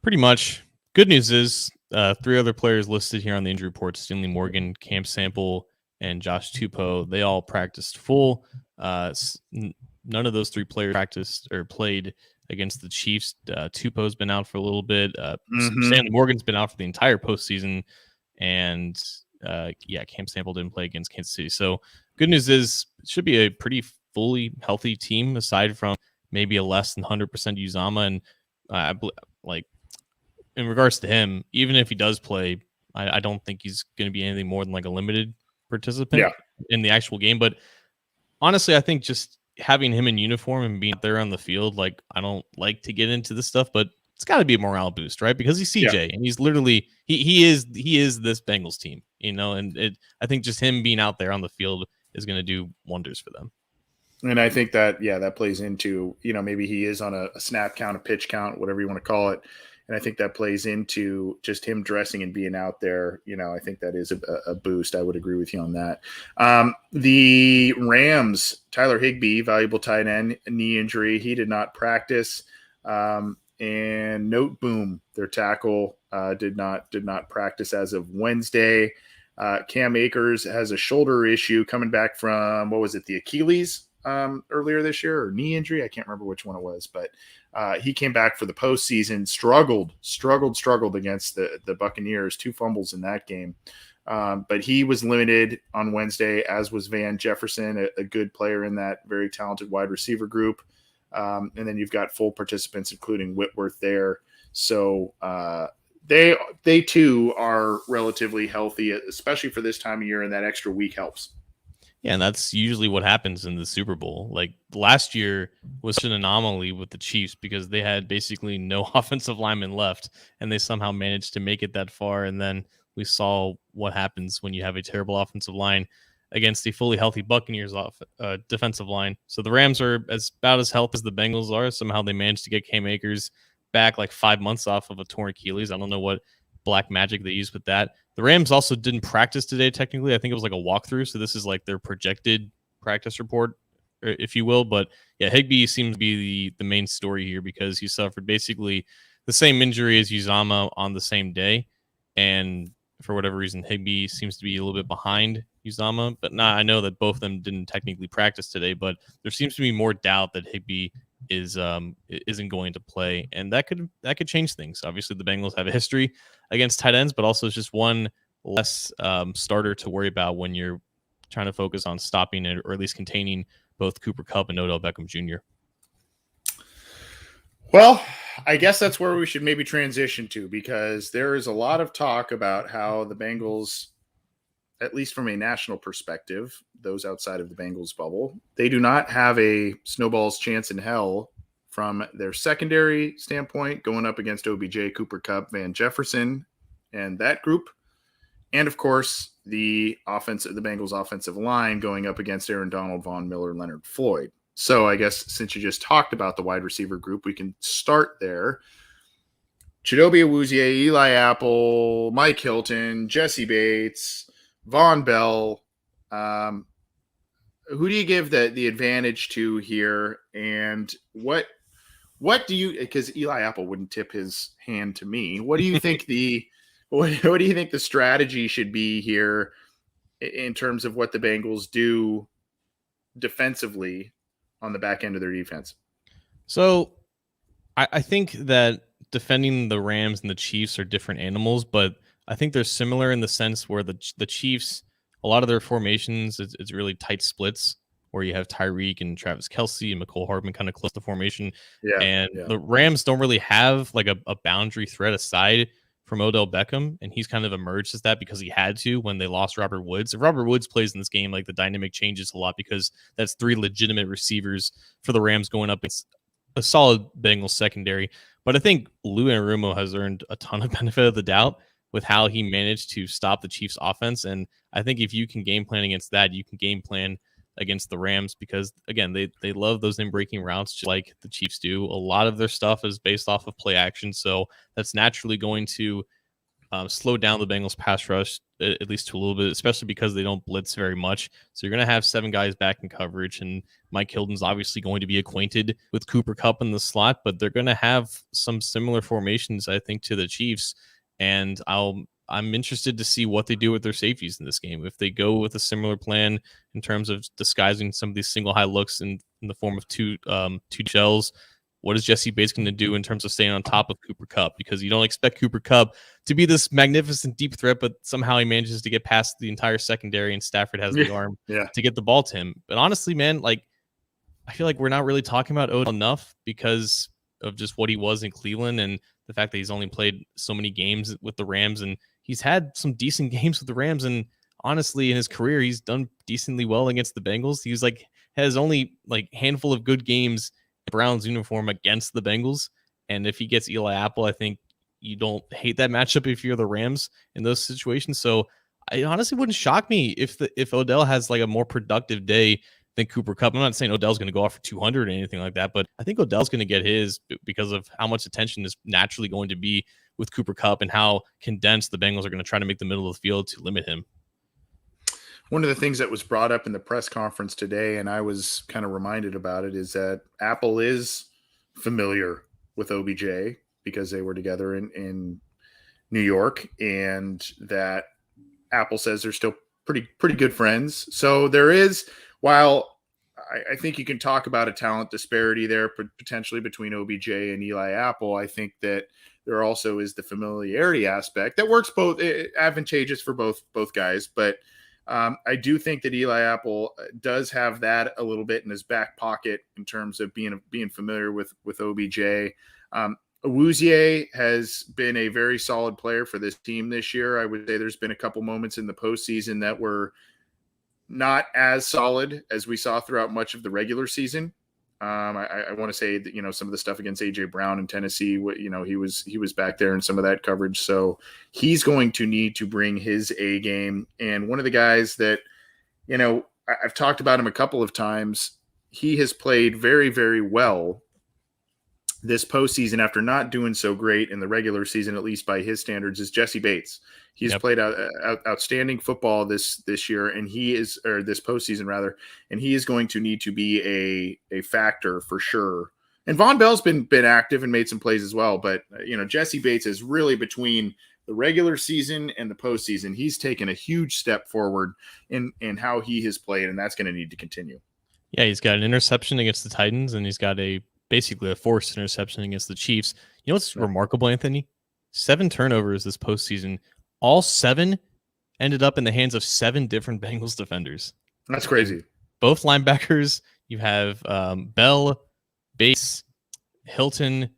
Pretty much. Good news is 3 other players listed here on the injury report: Stanley Morgan, Cam Sample, and Josh Tupou. They all practiced full. None of those 3 players practiced or played against the Chiefs. Tupou's been out for a little bit. Stanley Morgan's been out for the entire postseason. And Cam Sample didn't play against Kansas City. So good news is it should be a pretty fully healthy team, aside from maybe a less than 100% Uzama. And in regards to him, even if he does play, I don't think he's going to be anything more than like a limited participant in the actual game. But honestly, I think just having him in uniform and being there on the field, like, I don't like to get into this stuff, but it's got to be a morale boost, right? Because he's CJ and he's literally he is this Bengals team, and I think just him being out there on the field is going to do wonders for them. And I think that that plays into, maybe he is on a snap count, a pitch count, whatever you want to call it. And I think that plays into just him dressing and being out there. I think that is a boost. I would agree with you on that. The Rams, Tyler Higbee, valuable tight end, knee injury. He did not practice. And Note Boom, their tackle, did not practice as of Wednesday. Cam Akers has a shoulder issue coming back from, the Achilles earlier this year, or knee injury. I can't remember which one it was, but he came back for the postseason, struggled against the Buccaneers, 2 fumbles in that game. But he was limited on Wednesday, as was Van Jefferson, a good player in that very talented wide receiver group. And then you've got full participants, including Whitworth there. So they too are relatively healthy, especially for this time of year, and that extra week helps. Yeah, and that's usually what happens in the Super Bowl. Like last year was an anomaly with the Chiefs because they had basically no offensive linemen left, and they somehow managed to make it that far. And then we saw what happens when you have a terrible offensive line against a fully healthy Buccaneers defensive line. So the Rams are about as healthy as the Bengals are. Somehow they managed to get Cam Akers back like 5 months off of a torn Achilles. I don't know what black magic they used with that. The Rams also didn't practice today, technically. I think it was like a walkthrough. So this is like their projected practice report, if you will. But yeah, Higbee seems to be the main story here because he suffered basically the same injury as Uzama on the same day. And for whatever reason, Higbee seems to be a little bit behind Uzama. But I know that both of them didn't technically practice today, but there seems to be more doubt that Higbee isn't going to play, and that could change things. Obviously, the Bengals have a history against tight ends, but also it's just one less starter to worry about when you're trying to focus on stopping it, or at least containing both Cooper Kupp and Odell Beckham Jr. Well, I guess that's where we should maybe transition to, because there is a lot of talk about how the Bengals, at least from a national perspective, those outside of the Bengals bubble, they do not have a snowball's chance in hell from their secondary standpoint, going up against OBJ, Cooper Kupp, Van Jefferson, and that group. And of course, the Bengals offensive line going up against Aaron Donald, Von Miller, Leonard Floyd. So I guess since you just talked about the wide receiver group, we can start there. Chidobe Awuzie, Eli Apple, Mike Hilton, Jesse Bates, Von Bell. Who do you give the advantage to here? And what do you, because Eli Apple wouldn't tip his hand to me. What do you think what do you think the strategy should be here in terms of what the Bengals do defensively on the back end of their defense? So I think that defending the Rams and the Chiefs are different animals, but I think they're similar in the sense where the Chiefs, a lot of their formations, it's really tight splits where you have Tyreek and Travis Kelce and McCole Hardman kind of close to formation. Yeah. And yeah. the Rams don't really have like a boundary threat aside from Odell Beckham. And he's kind of emerged as that because he had to when they lost Robert Woods. If Robert Woods plays in this game, like the dynamic changes a lot because that's 3 legitimate receivers for the Rams going up. It's a solid Bengals secondary. But I think Lou Anarumo has earned a ton of benefit of the doubt with how he managed to stop the Chiefs offense. And I think if you can game plan against that, you can game plan against the Rams because, again, they love those in-breaking routes just like the Chiefs do. A lot of their stuff is based off of play action, so that's naturally going to slow down the Bengals pass rush, at least to a little bit, especially because they don't blitz very much. So you're going to have 7 guys back in coverage, and Mike Hilton's obviously going to be acquainted with Cooper Kupp in the slot, but they're going to have some similar formations, I think, to the Chiefs, and I'm interested to see what they do with their safeties in this game. If they go with a similar plan in terms of disguising some of these single high looks in the form of two shells, what is Jesse Bates going to do in terms of staying on top of Cooper Kupp? Because you don't expect Cooper Kupp to be this magnificent deep threat, but somehow he manages to get past the entire secondary and Stafford has the arm to get the ball to him. But honestly, man, like I feel like we're not really talking about Odell enough because of just what he was in Cleveland and the fact that he's only played so many games with the Rams, and he's had some decent games with the Rams. And honestly, in his career, he's done decently well against the Bengals. He's has only like handful of good games in Browns uniform against the Bengals. And if he gets Eli Apple, I think you don't hate that matchup if you're the Rams in those situations. So it honestly wouldn't shock me if Odell has like a more productive day than Cooper Kupp. I'm not saying Odell's going to go off for 200 or anything like that, but I think Odell's going to get his because of how much attention is naturally going to be with Cooper Kupp and how condensed the Bengals are going to try to make the middle of the field to limit him. One of the things that was brought up in the press conference today, and I was kind of reminded about it, is that Apple is familiar with OBJ because they were together in New York, and that Apple says they're still pretty good friends. So there is, while I think you can talk about a talent disparity there potentially between OBJ and Eli Apple, I think that there also is the familiarity aspect that works both advantageous for both guys. But I do think that Eli Apple does have that a little bit in his back pocket in terms of being familiar with OBJ. Awuzie has been a very solid player for this team this year. I would say there's been a couple moments in the postseason that were not as solid as we saw throughout much of the regular season. I want to say that, some of the stuff against AJ Brown in Tennessee, he was back there in some of that coverage. So he's going to need to bring his A game. And one of the guys that, I've talked about him a couple of times, he has played very, very well this postseason after not doing so great in the regular season, at least by his standards, is Jesse Bates. He's played outstanding football this year, and this postseason rather, and he is going to need to be a factor for sure. And Von Bell's been active and made some plays as well, but Jesse Bates is really between the regular season and the postseason. He's taken a huge step forward in how he has played, and that's going to need to continue. Yeah, he's got an interception against the Titans, and he's got basically a forced interception against the Chiefs. You know what's remarkable, Anthony? 7 turnovers this postseason. All 7 ended up in the hands of 7 different Bengals defenders. That's crazy. Both linebackers. You have Bell, Bates, Hilton,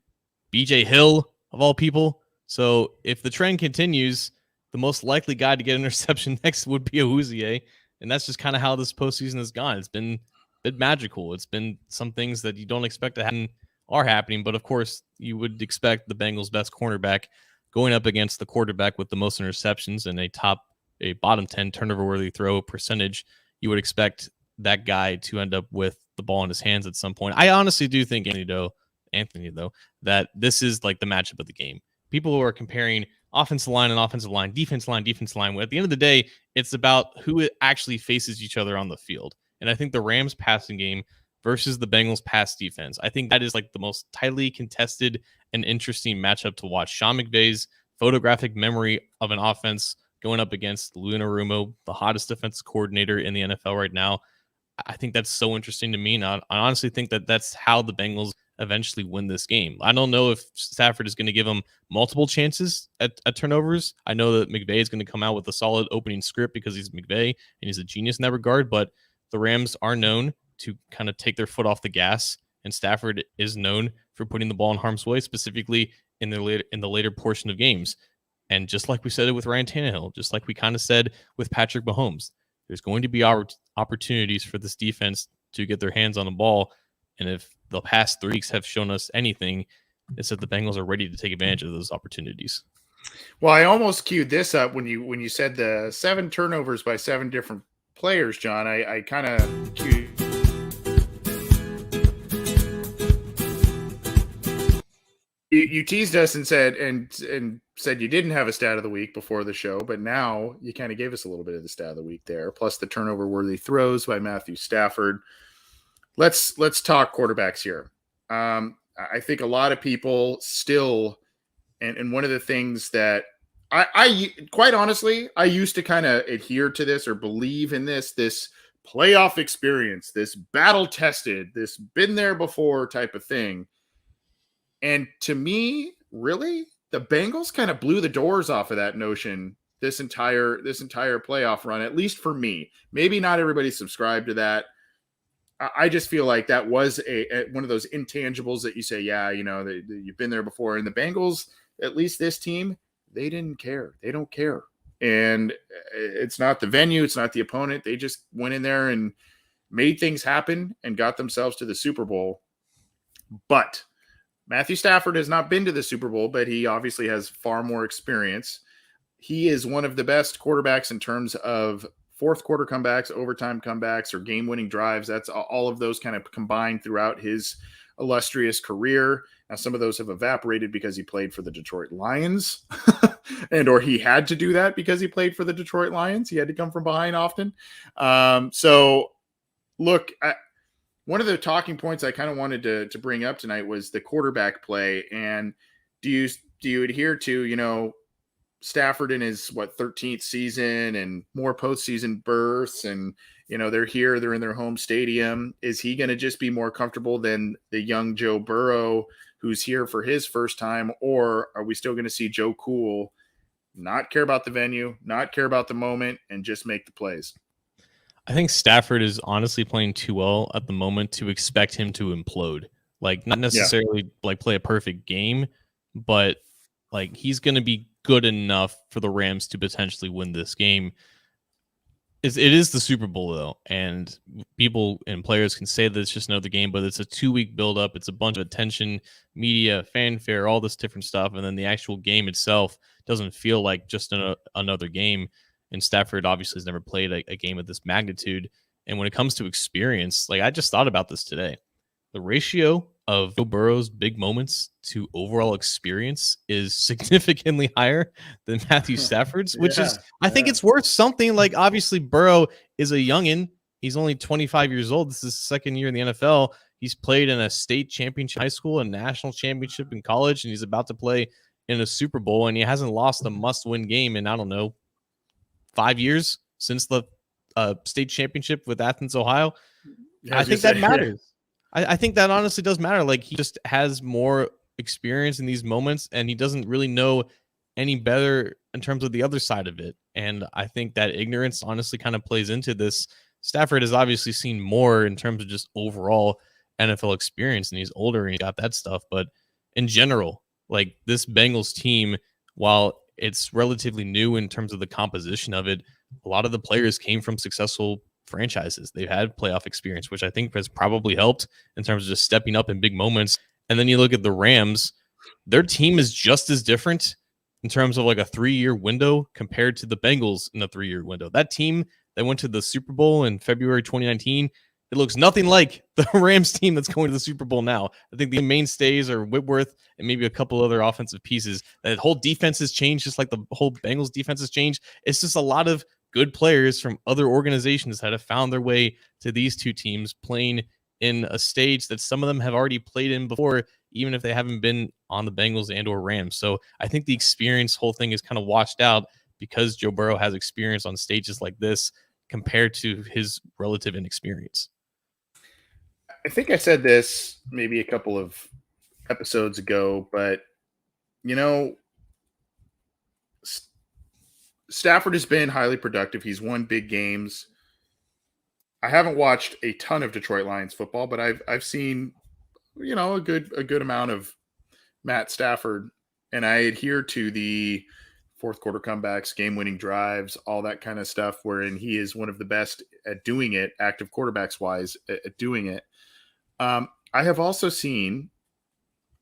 BJ Hill, of all people. So if the trend continues, the most likely guy to get an interception next would be Awuzie. And that's just kind of how this postseason has gone. It's been a bit magical. It's been some things that you don't expect to happen are happening. But of course, you would expect the Bengals' best cornerback going up against the quarterback with the most interceptions and a bottom 10 turnover-worthy throw percentage. You would expect that guy to end up with the ball in his hands at some point. I honestly do think, Anthony, though, that this is like the matchup of the game. People who are comparing offensive line and offensive line, defensive line. At the end of the day, it's about who actually faces each other on the field. And I think the Rams passing game versus the Bengals pass defense, I think that is like the most tightly contested and interesting matchup to watch. Sean McVay's photographic memory of an offense going up against Lou Anarumo, the hottest defensive coordinator in the NFL right now. I think that's so interesting to me. And I honestly think that that's how the Bengals eventually win this game. I don't know if Stafford is going to give them multiple chances at turnovers. I know that McVay is going to come out with a solid opening script because he's McVay and he's a genius in that regard, but the Rams are known to kind of take their foot off the gas, and Stafford is known for putting the ball in harm's way, specifically in the later portion of games. And just like we said it with Ryan Tannehill, just like we kind of said with Patrick Mahomes, there's going to be opportunities for this defense to get their hands on the ball. And if the past 3 weeks have shown us anything, it's that the Bengals are ready to take advantage of those opportunities. Well, I almost queued this up when you said the 7 turnovers by 7 different players, John. I kind of queued. You teased us and said you didn't have a stat of the week before the show, but now you kind of gave us a little bit of the stat of the week there, plus the turnover-worthy throws by Matthew Stafford. Let's talk quarterbacks here. I think a lot of people still, and one of the things that I quite honestly, I used to kind of adhere to this or believe in this playoff experience, this battle-tested, this been there before type of thing. And to me, really, the Bengals kind of blew the doors off of that notion this entire playoff run, at least for me. Maybe not everybody subscribed to that. I just feel like that was one of those intangibles that you say, yeah, you've been there before. And the Bengals, at least this team, they didn't care. They don't care. And it's not the venue. It's not the opponent. They just went in there and made things happen and got themselves to the Super Bowl. But Matthew Stafford has not been to the Super Bowl, but he obviously has far more experience. He is one of the best quarterbacks in terms of fourth quarter comebacks, overtime comebacks, or game-winning drives. That's all of those kind of combined throughout his illustrious career. Now, some of those have evaporated because he played for the Detroit Lions or he had to do that because he played for the Detroit Lions. He had to come from behind often. So look, one of the talking points I kind of wanted to bring up tonight was the quarterback play. And do you adhere to, Stafford in his 13th season and more postseason berths, and they're in their home stadium. Is he going to just be more comfortable than the young Joe Burrow who's here for his first time, or are we still going to see Joe Cool not care about the venue, not care about the moment, and just make the plays? I think Stafford is honestly playing too well at the moment to expect him to implode. Not necessarily play a perfect game, but he's going to be good enough for the Rams to potentially win this game. It is the Super Bowl, though, and people and players can say that it's just another game, but it's a 2-week buildup. It's a bunch of attention, media, fanfare, all this different stuff, and then the actual game itself doesn't feel like just another game. And Stafford obviously has never played a game of this magnitude. And when it comes to experience, I just thought about this today. The ratio of Joe Burrow's big moments to overall experience is significantly higher than Matthew Stafford's, which is, I think it's worth something. Obviously, Burrow is a youngin'. He's only 25 years old. This is his second year in the NFL. He's played in a state championship in high school, a national championship in college, and he's about to play in a Super Bowl, and he hasn't lost a must-win game in, 5 years since the state championship with Athens, Ohio. I think that matters. I think that honestly does matter. He just has more experience in these moments, and he doesn't really know any better in terms of the other side of it. And I think that ignorance honestly kind of plays into this. Stafford has obviously seen more in terms of just overall NFL experience, and he's older and he got that stuff. But in general, this Bengals team, while it's relatively new in terms of the composition of it, a lot of the players came from successful franchises. They've had playoff experience, which I think has probably helped in terms of just stepping up in big moments. And then you look at the Rams, their team is just as different in terms of a 3-year window compared to the Bengals in a 3-year window. That team that went to the Super Bowl in February 2019, it looks nothing like the Rams team that's going to the Super Bowl now. I think the mainstays are Whitworth and maybe a couple other offensive pieces. That whole defense has changed, just like the whole Bengals defense has changed. It's just a lot of good players from other organizations that have found their way to these two teams playing in a stage that some of them have already played in before, even if they haven't been on the Bengals and or Rams. So I think the experience whole thing is kind of washed out because Joe Burrow has experience on stages like this compared to his relative inexperience. I think I said this maybe a couple of episodes ago, but Stafford has been highly productive. He's won big games. I haven't watched a ton of Detroit Lions football, but I've seen a good amount of Matt Stafford, and I adhere to the fourth quarter comebacks, game-winning drives, all that kind of stuff, wherein he is one of the best at doing it, active quarterbacks wise, at doing it. I have also seen,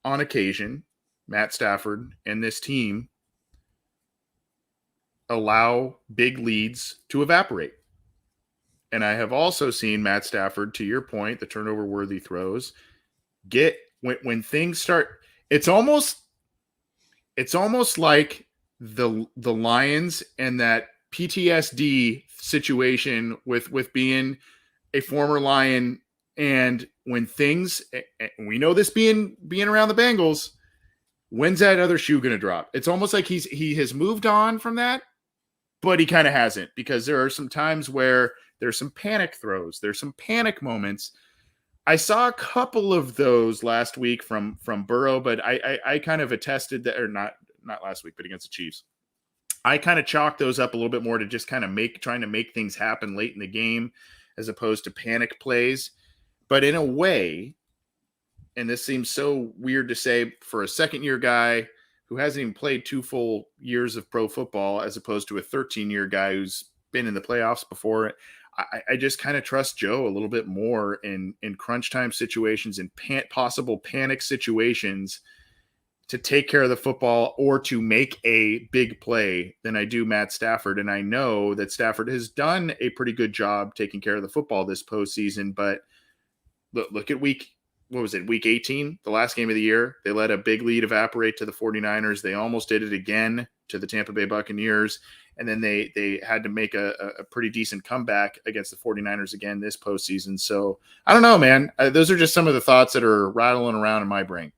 on occasion, Matt Stafford and this team allow big leads to evaporate. And I have also seen Matt Stafford, to your point, the turnover-worthy throws, get when things start. It's almost like the Lions and that PTSD situation with being a former Lion, and when things, we know this being around the Bengals, when's that other shoe going to drop? It's almost like he has moved on from that, but he kind of hasn't, because there are some times where there's some panic throws, there's some panic moments. I saw a couple of those last week from Burrow, but I kind of attested that, or not last week, but against the Chiefs. I kind of chalked those up a little bit more to just kind of trying to make things happen late in the game as opposed to panic plays. But in a way, and this seems so weird to say for a second-year guy who hasn't even played 2 full years of pro football, as opposed to a 13-year guy who's been in the playoffs before, I just kind of trust Joe a little bit more in crunch time situations and possible panic situations to take care of the football or to make a big play than I do Matt Stafford. And I know that Stafford has done a pretty good job taking care of the football this postseason, but look at week 18, the last game of the year. They let a big lead evaporate to the 49ers. They almost did it again to the Tampa Bay Buccaneers. And then they had to make a pretty decent comeback against the 49ers again this postseason. So I don't know, man. Those are just some of the thoughts that are rattling around in my brain.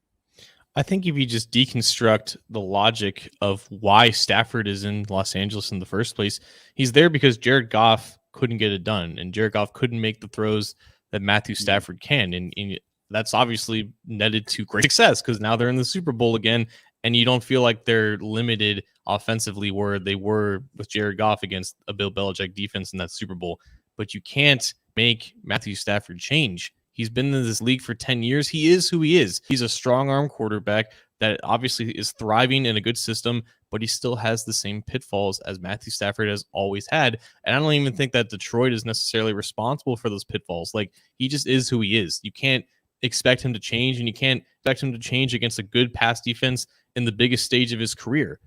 I think if you just deconstruct the logic of why Stafford is in Los Angeles in the first place, he's there because Jared Goff couldn't get it done, and Jared Goff couldn't make the throws that Matthew Stafford can. And that's obviously netted to great success because now they're in the Super Bowl again, and you don't feel like they're limited offensively where they were with Jared Goff against a Bill Belichick defense in that Super Bowl. But you can't make Matthew Stafford change. He's been in this league for 10 years. He is who he is. He's a strong arm quarterback that obviously is thriving in a good system, but he still has the same pitfalls as Matthew Stafford has always had. And I don't even think that Detroit is necessarily responsible for those pitfalls. Like, he just is who he is. You can't expect him to change, and you can't expect him to change against a good pass defense in the biggest stage of his career.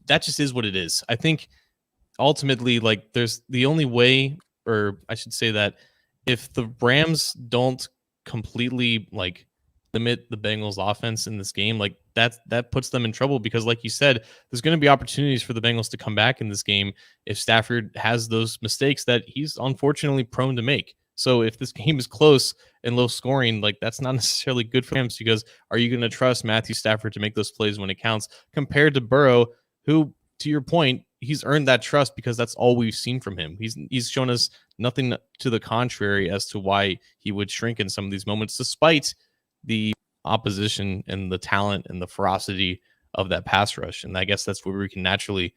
That just is what it is. I think ultimately, like, there's the only way, or I should say that if the Rams don't completely like limit the Bengals offense in this game, like that puts them in trouble, because like you said, there's going to be opportunities for the Bengals to come back in this game if Stafford has those mistakes that he's unfortunately prone to make. So if this game is close and low scoring, like, that's not necessarily good for him, because are you going to trust Matthew Stafford to make those plays when it counts compared to Burrow, who, to your point, he's earned that trust because that's all we've seen from him. He's shown us nothing to the contrary as to why he would shrink in some of these moments, despite the opposition and the talent and the ferocity of that pass rush. And I guess that's where we can naturally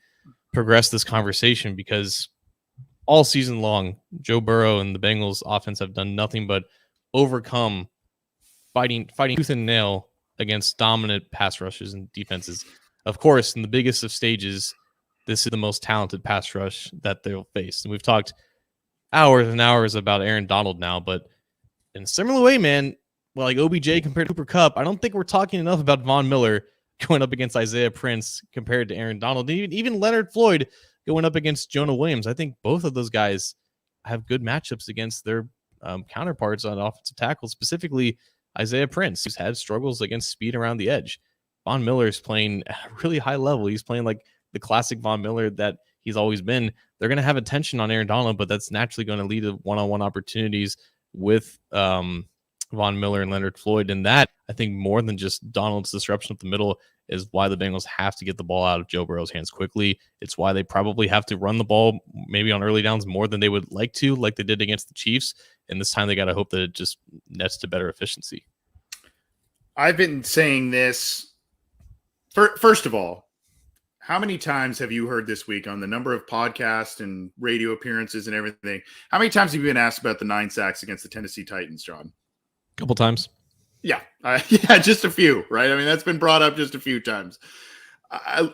progress this conversation, because all season long, Joe Burrow and the Bengals offense have done nothing but overcome fighting tooth and nail against dominant pass rushes and defenses. Of course, in the biggest of stages, this is the most talented pass rush that they'll face. And we've talked hours and hours about Aaron Donald now, but in a similar way, man, well, like OBJ compared to Cooper Kupp, I don't think we're talking enough about Von Miller going up against Isaiah Prince compared to Aaron Donald. Even Leonard Floyd going up against Jonah Williams. I think both of those guys have good matchups against their counterparts on offensive tackle, specifically Isaiah Prince, who's had struggles against speed around the edge. Von Miller is playing at a really high level. He's playing like the classic Von Miller that he's always been. They're going to have attention on Aaron Donald, but that's naturally going to lead to one-on-one opportunities with Von Miller and Leonard Floyd. And that, I think, more than just Donald's disruption up the middle, is why the Bengals have to get the ball out of Joe Burrow's hands quickly. It's why they probably have to run the ball maybe on early downs more than they would like to, like they did against the Chiefs. And this time they got to hope that it just nets to better efficiency. I've been saying this. First of all, how many times have you heard this week on the number of podcasts and radio appearances and everything? How many times have you been asked about the 9 sacks against the Tennessee Titans, John? A couple times. Yeah. Yeah, just a few, right? I mean, that's been brought up just a few times.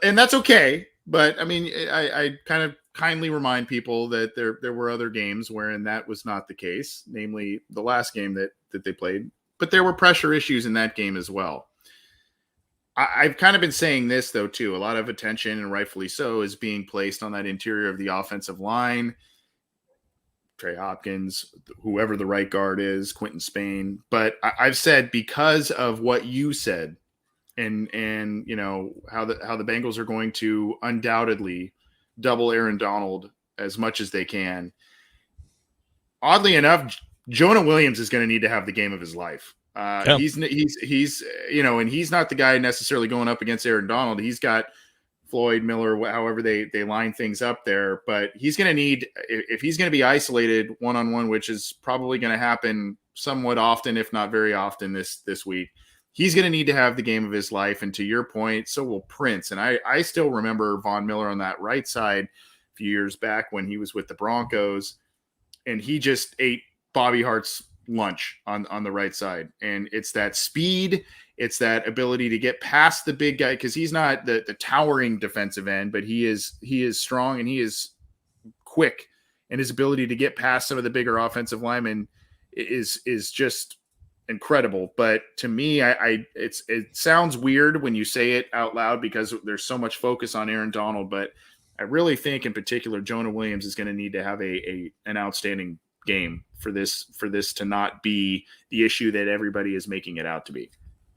And that's okay. But, I mean, I kind of kindly remind people that there were other games wherein that was not the case, namely the last game that they played. But there were pressure issues in that game as well. I've kind of been saying this, though, too. A lot of attention, and rightfully so, is being placed on that interior of the offensive line. Trey Hopkins, whoever the right guard is, Quentin Spain. But I've said, because of what you said, and you know how the Bengals are going to undoubtedly double Aaron Donald as much as they can. Oddly enough, Jonah Williams is going to need to have the game of his life. He's you know, and he's not the guy necessarily going up against Aaron Donald. He's got Floyd, Miller, however they line things up there, but he's going to need, if he's going to be isolated one-on-one, which is probably going to happen somewhat often, if not very often this week, he's going to need to have the game of his life. And to your point, so will Prince. And I still remember Von Miller on that right side a few years back when he was with the Broncos, and he just ate Bobby Hart's lunch on the right side. And it's that speed, it's that ability to get past the big guy, because he's not the towering defensive end, but he is strong and he is quick, and his ability to get past some of the bigger offensive linemen is just incredible. But to me, it sounds weird when you say it out loud because there's so much focus on Aaron Donald, but I really think in particular Jonah Williams is going to need to have an outstanding game for this to not be the issue that everybody is making it out to be.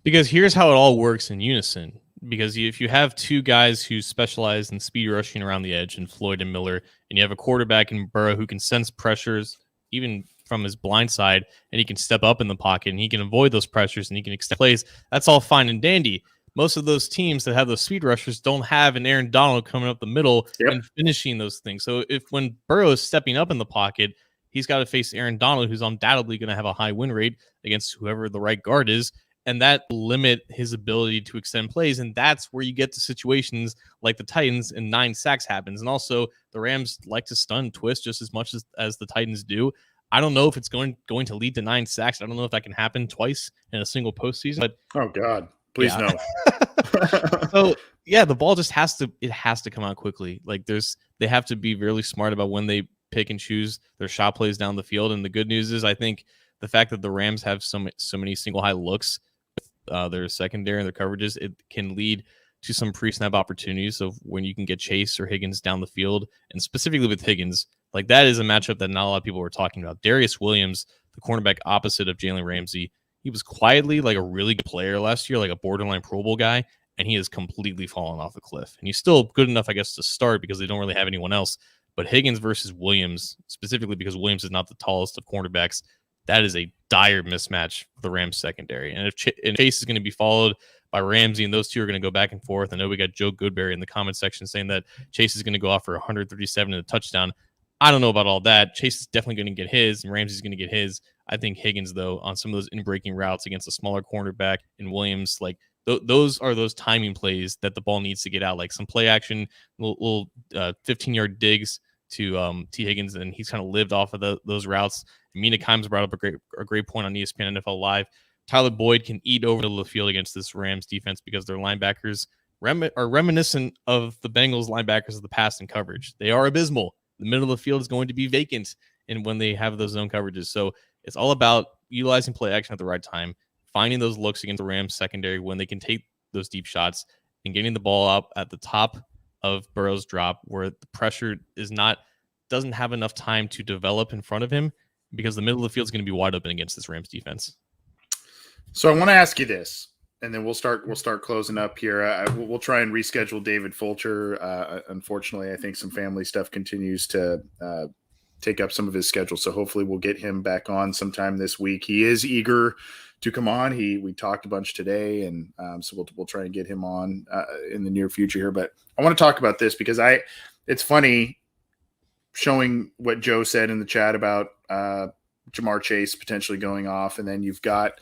Because here's how it all works in unison. Because if you have two guys who specialize in speed rushing around the edge, in Floyd and Miller, and you have a quarterback in Burrow who can sense pressures even from his blind side, and he can step up in the pocket and he can avoid those pressures and he can extend plays, that's all fine and dandy. Most of those teams that have those speed rushers don't have an Aaron Donald coming up the middle and finishing those things. So if when Burrow is stepping up in the pocket, he's got to face Aaron Donald, who's undoubtedly going to have a high win rate against whoever the right guard is, and that limit his ability to extend plays. And that's where you get to situations like the Titans and 9 sacks happens. And also the Rams like to stun twist just as much as the Titans do. I don't know if it's going to lead to 9 sacks. I don't know if that can happen twice in a single postseason. But oh God, please no. So yeah, the ball just has to come out quickly. Like they have to be really smart about when they pick and choose their shot plays down the field. And the good news is, I think the fact that the Rams have so many single high looks with their secondary and their coverages, it can lead to some pre-snap opportunities of when you can get Chase or Higgins down the field. And specifically with Higgins, like that is a matchup that not a lot of people were talking about. Darius Williams, the cornerback opposite of Jalen Ramsey, he was quietly like a really good player last year, like a borderline Pro Bowl guy, and he has completely fallen off the cliff. And he's still good enough, I guess, to start because they don't really have anyone else. But Higgins versus Williams, specifically because Williams is not the tallest of cornerbacks, that is a dire mismatch for the Rams secondary. And if Chase is going to be followed by Ramsey, and those two are going to go back and forth. I know we got Joe Goodberry in the comment section saying that Chase is going to go off for 137 and a touchdown. I don't know about all that. Chase is definitely going to get his, and Ramsey's going to get his. I think Higgins, though, on some of those in-breaking routes against a smaller cornerback and Williams, like those are those timing plays that the ball needs to get out, like some play action, little 15-yard digs to T. Higgins, and he's kind of lived off of those routes. Mina Kimes brought up a great point on ESPN NFL Live. Tyler Boyd can eat over the field against this Rams defense because their linebackers are reminiscent of the Bengals linebackers of the past in coverage. They are abysmal. The middle of the field is going to be vacant and when they have those zone coverages. So it's all about utilizing play action at the right time, finding those looks against the Rams secondary when they can take those deep shots, and getting the ball up at the top of Burrow's drop where the pressure doesn't have enough time to develop in front of him, because the middle of the field is going to be wide open against this Rams defense. So I want to ask you this, and then we'll start closing up here. We'll try and reschedule David Fulcher. Unfortunately, I think some family stuff continues to take up some of his schedule. So hopefully we'll get him back on sometime this week. He is eager to come on. We talked a bunch today, and so we'll try and get him on in the near future here. But I want to talk about this because it's funny showing what Joe said in the chat about Jamar Chase potentially going off, and then you've got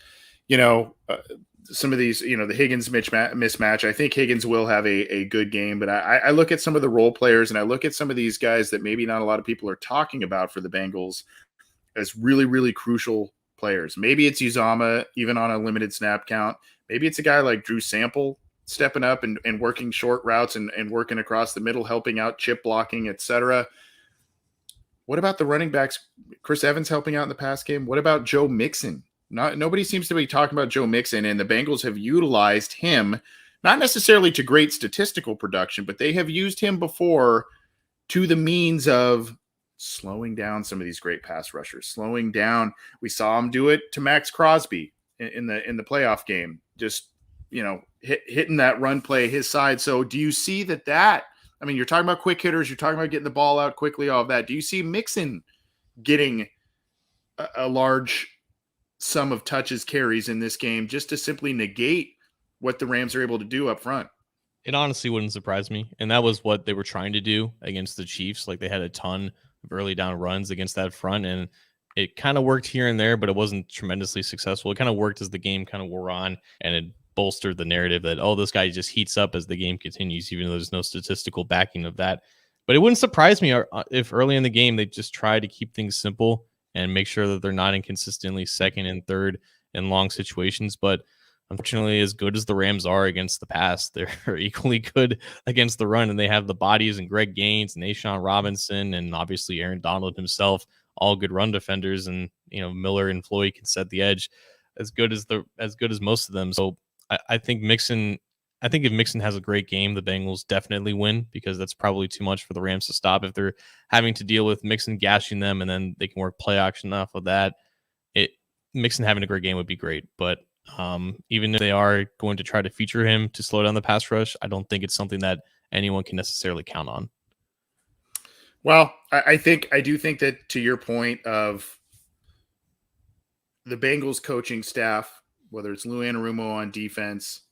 some of these, the Higgins mismatch. I think Higgins will have a good game, but I look at some of the role players and I look at some of these guys that maybe not a lot of people are talking about for the Bengals as really, really crucial players. Maybe it's Uzama, even on a limited snap count. Maybe it's a guy like Drew Sample stepping up and working short routes and working across the middle, helping out, chip blocking, etc. What about the running backs? Chris Evans helping out in the pass game. What about Joe Mixon? Nobody seems to be talking about Joe Mixon, and the Bengals have utilized him, not necessarily to great statistical production, but they have used him before to the means of slowing down some of these great pass rushers, slowing down. We saw him do it to Max Crosby in the playoff game, just hitting that run play his side. So do you see that? I mean, you're talking about quick hitters, you're talking about getting the ball out quickly, all of that. Do you see Mixon getting a large sum of touches, carries in this game just to simply negate what the Rams are able to do up front? It honestly wouldn't surprise me. And that was what they were trying to do against the Chiefs. Like, they had a ton of early down runs against that front, and it kind of worked here and there, but it wasn't tremendously successful. It kind of worked as the game kind of wore on, and it bolstered the narrative that, oh, this guy just heats up as the game continues, even though there's no statistical backing of that. But it wouldn't surprise me if early in the game they just try to keep things simple and make sure that they're not inconsistently second and third in long situations. But unfortunately, as good as the Rams are against the pass, they're equally good against the run, and they have the bodies and Greg Gaines and Ashawn Robinson and obviously Aaron Donald himself, all good run defenders, and Miller and Floyd can set the edge as good as most of them. So I think if Mixon has a great game, the Bengals definitely win, because that's probably too much for the Rams to stop. If they're having to deal with Mixon gashing them and then they can work play action off of that, Mixon having a great game would be great. But even if they are going to try to feature him to slow down the pass rush, I don't think it's something that anyone can necessarily count on. Well, I do think that, to your point of the Bengals coaching staff, whether it's Lou Anarumo on defense,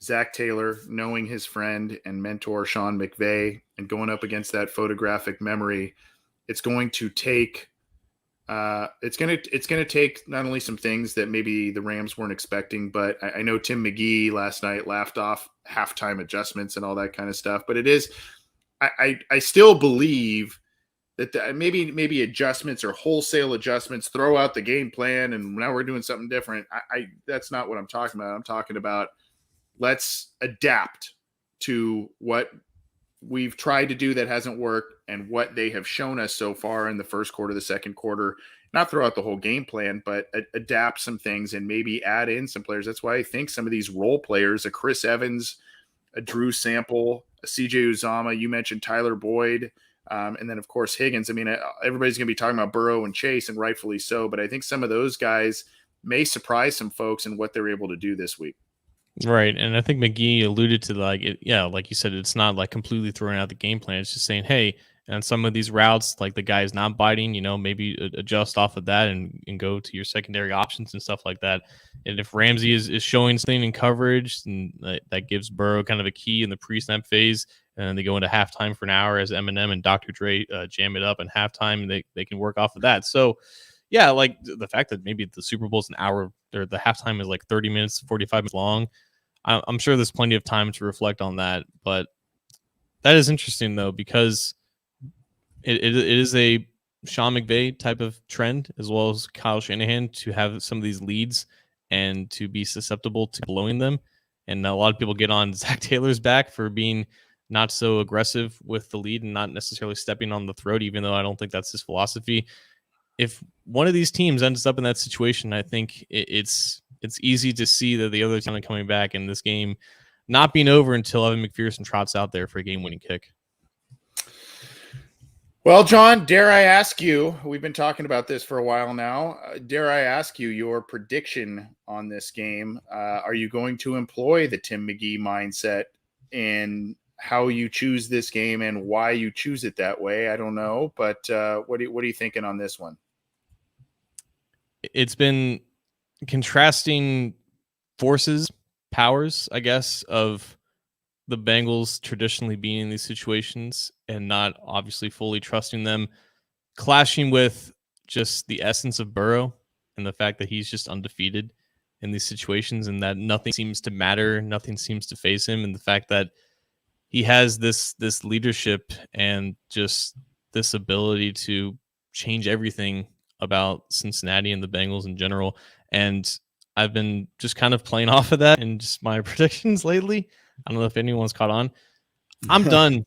Zach Taylor knowing his friend and mentor Sean McVay and going up against that photographic memory, it's going to take take not only some things that maybe the Rams weren't expecting, but I know Tim McGee last night laughed off halftime adjustments and all that kind of stuff. But it is, I still believe that maybe adjustments or wholesale adjustments, throw out the game plan and now we're doing something different. That's not what I'm talking about. I'm talking about, let's adapt to what we've tried to do that hasn't worked and what they have shown us so far in the first quarter, the second quarter. Not throw out the whole game plan, but adapt some things and maybe add in some players. That's why I think some of these role players, a Chris Evans, a Drew Sample, a CJ Uzama, you mentioned Tyler Boyd, and then, of course, Higgins. I mean, everybody's going to be talking about Burrow and Chase, and rightfully so, but I think some of those guys may surprise some folks in what they're able to do this week. Right, and I think McGee alluded to, like you said, it's not like completely throwing out the game plan. It's just saying, hey, and some of these routes, like the guy's not biting, maybe adjust off of that and go to your secondary options and stuff like that. And if Ramsey is showing something in coverage, and that gives Burrow kind of a key in the pre-snap phase, and they go into halftime for an hour as Eminem and Dr. Dre jam it up in halftime, and they can work off of that. So, yeah, like the fact that maybe the Super Bowl's an hour, or the halftime is like 30 minutes, 45 minutes long, I'm sure there's plenty of time to reflect on that. But that is interesting, though, because it is a Sean McVay type of trend, as well as Kyle Shanahan, to have some of these leads and to be susceptible to blowing them. And a lot of people get on Zach Taylor's back for being not so aggressive with the lead and not necessarily stepping on the throat, even though I don't think that's his philosophy. If one of these teams ends up in that situation, I think it's easy to see that the other team coming back, in this game not being over until Evan McPherson trots out there for a game-winning kick. Well, John, dare I ask you, we've been talking about this for a while now, dare I ask you your prediction on this game? Are you going to employ the Tim McGee mindset in how you choose this game and why you choose it that way? I don't know, but what are you thinking on this one? It's been contrasting powers, I guess, of the Bengals traditionally being in these situations and not obviously fully trusting them, clashing with just the essence of Burrow and the fact that he's just undefeated in these situations and that nothing seems to matter, nothing seems to phase him, and the fact that he has this leadership and just this ability to change everything about Cincinnati and the Bengals in general. And I've been just kind of playing off of that in just my predictions lately. I don't know if anyone's caught on. I'm done.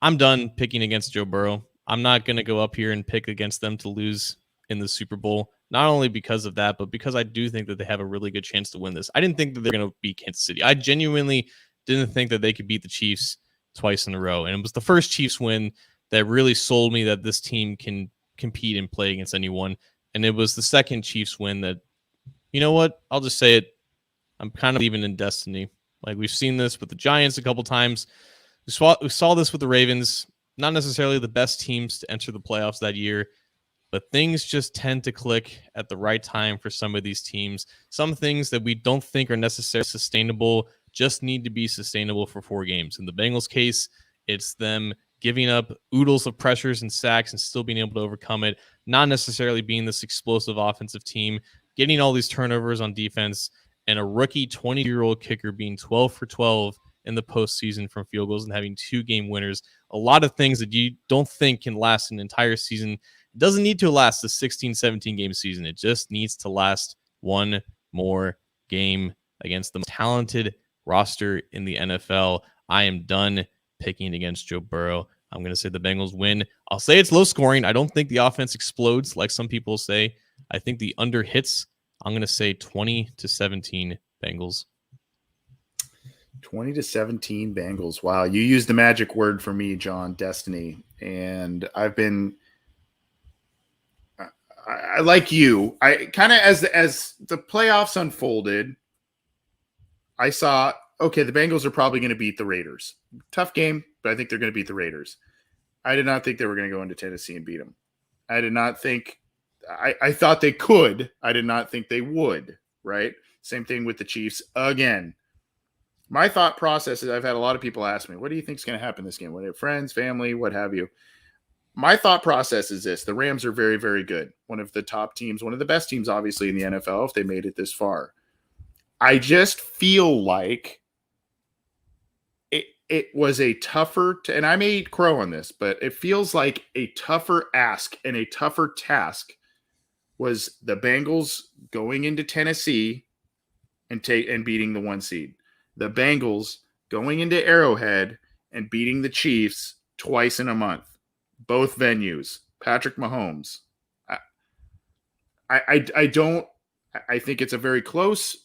I'm done picking against Joe Burrow. I'm not going to go up here and pick against them to lose in the Super Bowl, not only because of that, but because I do think that they have a really good chance to win this. I didn't think that they're going to beat Kansas City. I genuinely didn't think that they could beat the Chiefs twice in a row. And it was the first Chiefs win that really sold me that this team can compete and play against anyone. And it was the second Chiefs win that, you know what? I'll just say it. I'm kind of even in destiny. Like, we've seen this with the Giants a couple times. We saw this with the Ravens. Not necessarily the best teams to enter the playoffs that year, but things just tend to click at the right time for some of these teams. Some things that we don't think are necessarily sustainable just need to be sustainable for 4 games. In the Bengals case, it's them giving up oodles of pressures and sacks and still being able to overcome it, not necessarily being this explosive offensive team, getting all these turnovers on defense, and a rookie 20-year-old kicker being 12 for 12 in the postseason from field goals and having 2-game winners. A lot of things that you don't think can last an entire season. It doesn't need to last a 16, 17-game season. It just needs to last one more game against the most talented roster in the NFL. I am done picking against Joe Burrow. I'm going to say the Bengals win. I'll say it's low scoring. I don't think the offense explodes like some people say. I think the under hits. I'm going to say 20-17 Bengals. 20-17 Bengals. Wow. You used the magic word for me, John, destiny. And I like you. I kind of, as the playoffs unfolded, I saw, okay, the Bengals are probably going to beat the Raiders. Tough game, but I think they're going to beat the Raiders. I did not think they were going to go into Tennessee and beat them. I did not think, I thought they could. I did not think they would, right? Same thing with the Chiefs again. My thought process is, I've had a lot of people ask me, what do you think is going to happen this game? What, friends, family, what have you? My thought process is this. The Rams are very, very good. One of the top teams, one of the best teams, obviously, in the NFL, if they made it this far. I just feel like it was a tougher, and I may crow on this, but it feels like a tougher ask and a tougher task was the Bengals going into Tennessee and beating the 1 seed. The Bengals going into Arrowhead and beating the Chiefs twice in a month. Both venues. Patrick Mahomes. I think it's a very close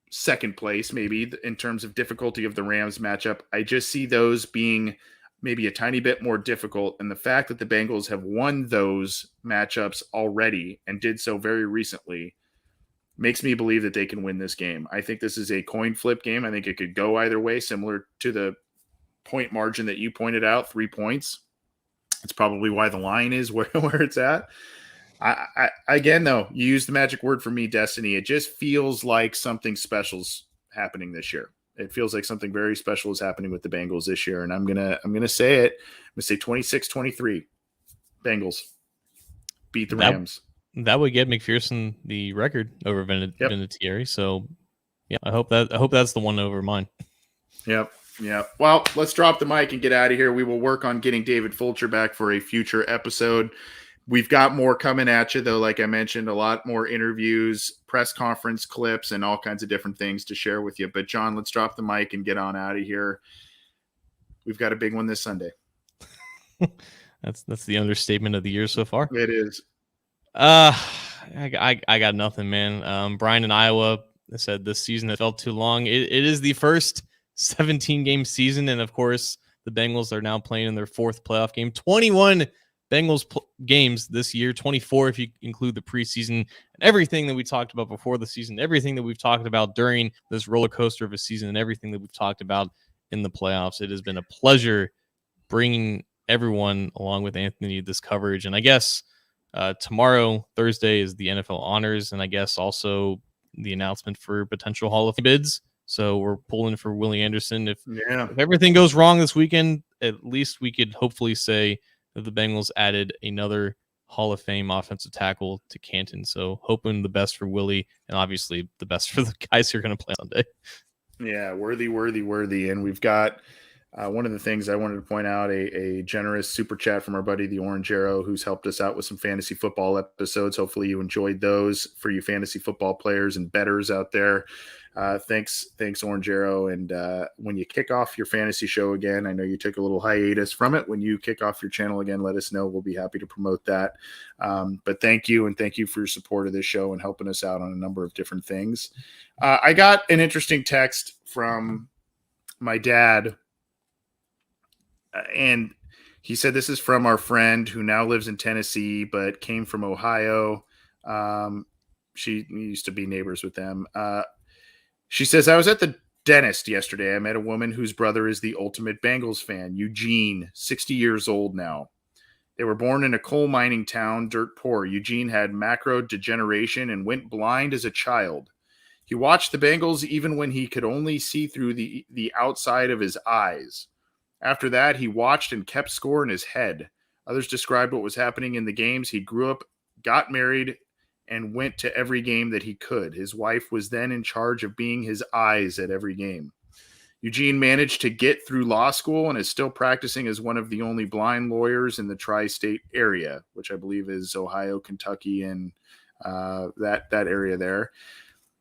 second place, maybe, in terms of difficulty of the Rams matchup. I just see those being maybe a tiny bit more difficult. And the fact that the Bengals have won those matchups already and did so very recently makes me believe that they can win this game. I think this is a coin flip game. I think it could go either way, similar to the point margin that you pointed out, 3 points. It's probably why the line is where it's at. I again, though, you used the magic word for me, destiny. It just feels like something special's happening this year. It feels like something very special is happening with the Bengals this year. And I'm gonna say it. I'm gonna say 26-23. Bengals beat the Rams. That would get McPherson the record over Vinatieri. So yeah, I hope that's the one over mine. Yep. Yeah. Well, let's drop the mic and get out of here. We will work on getting David Fulcher back for a future episode. We've got more coming at you, though. Like I mentioned, a lot more interviews, press conference clips, and all kinds of different things to share with you. But John, let's drop the mic and get on out of here. We've got a big one this Sunday. That's the understatement of the year so far. It is. I got nothing, man. Brian in Iowa said this season it felt too long. It is the first 17-game season, and of course, the Bengals are now playing in their 4th playoff game. 21 Bengals games this year, 24 if you include the preseason, and everything that we talked about before the season, everything that we've talked about during this roller coaster of a season, and everything that we've talked about in the playoffs. It has been a pleasure bringing everyone along with Anthony this coverage. And I guess Tomorrow, Thursday, is the NFL honors, and I guess also the announcement for potential Hall of Fame bids. So we're pulling for Willie Anderson. If everything goes wrong this weekend, at least we could hopefully say that the Bengals added another Hall of Fame offensive tackle to Canton. So hoping the best for Willie, and obviously the best for the guys who are going to play Sunday. Yeah, worthy. And we've got one of the things I wanted to point out, a generous super chat from our buddy, the Orange Arrow, who's helped us out with some fantasy football episodes. Hopefully you enjoyed those for you fantasy football players and bettors out there. Thanks, Orange Arrow. And when you kick off your fantasy show again, I know you took a little hiatus from it. When you kick off your channel again, let us know. We'll be happy to promote that. But thank you, and thank you for your support of this show and helping us out on a number of different things. I got an interesting text from my dad, and he said this is from our friend who now lives in Tennessee but came from Ohio. She used to be neighbors with them. She says, I was at the dentist yesterday. I met a woman whose brother is the ultimate Bengals fan, Eugene, 60 years old now. They were born in a coal mining town, dirt poor. Eugene had macro degeneration and went blind as a child. He watched the Bengals even when he could only see through the outside of his eyes. After that, he watched and kept score in his head. Others described what was happening in the games. He grew up, got married, and went to every game that he could. His wife was then in charge of being his eyes at every game. Eugene managed to get through law school and is still practicing as one of the only blind lawyers in the tri-state area, which I believe is Ohio, Kentucky, and that area there.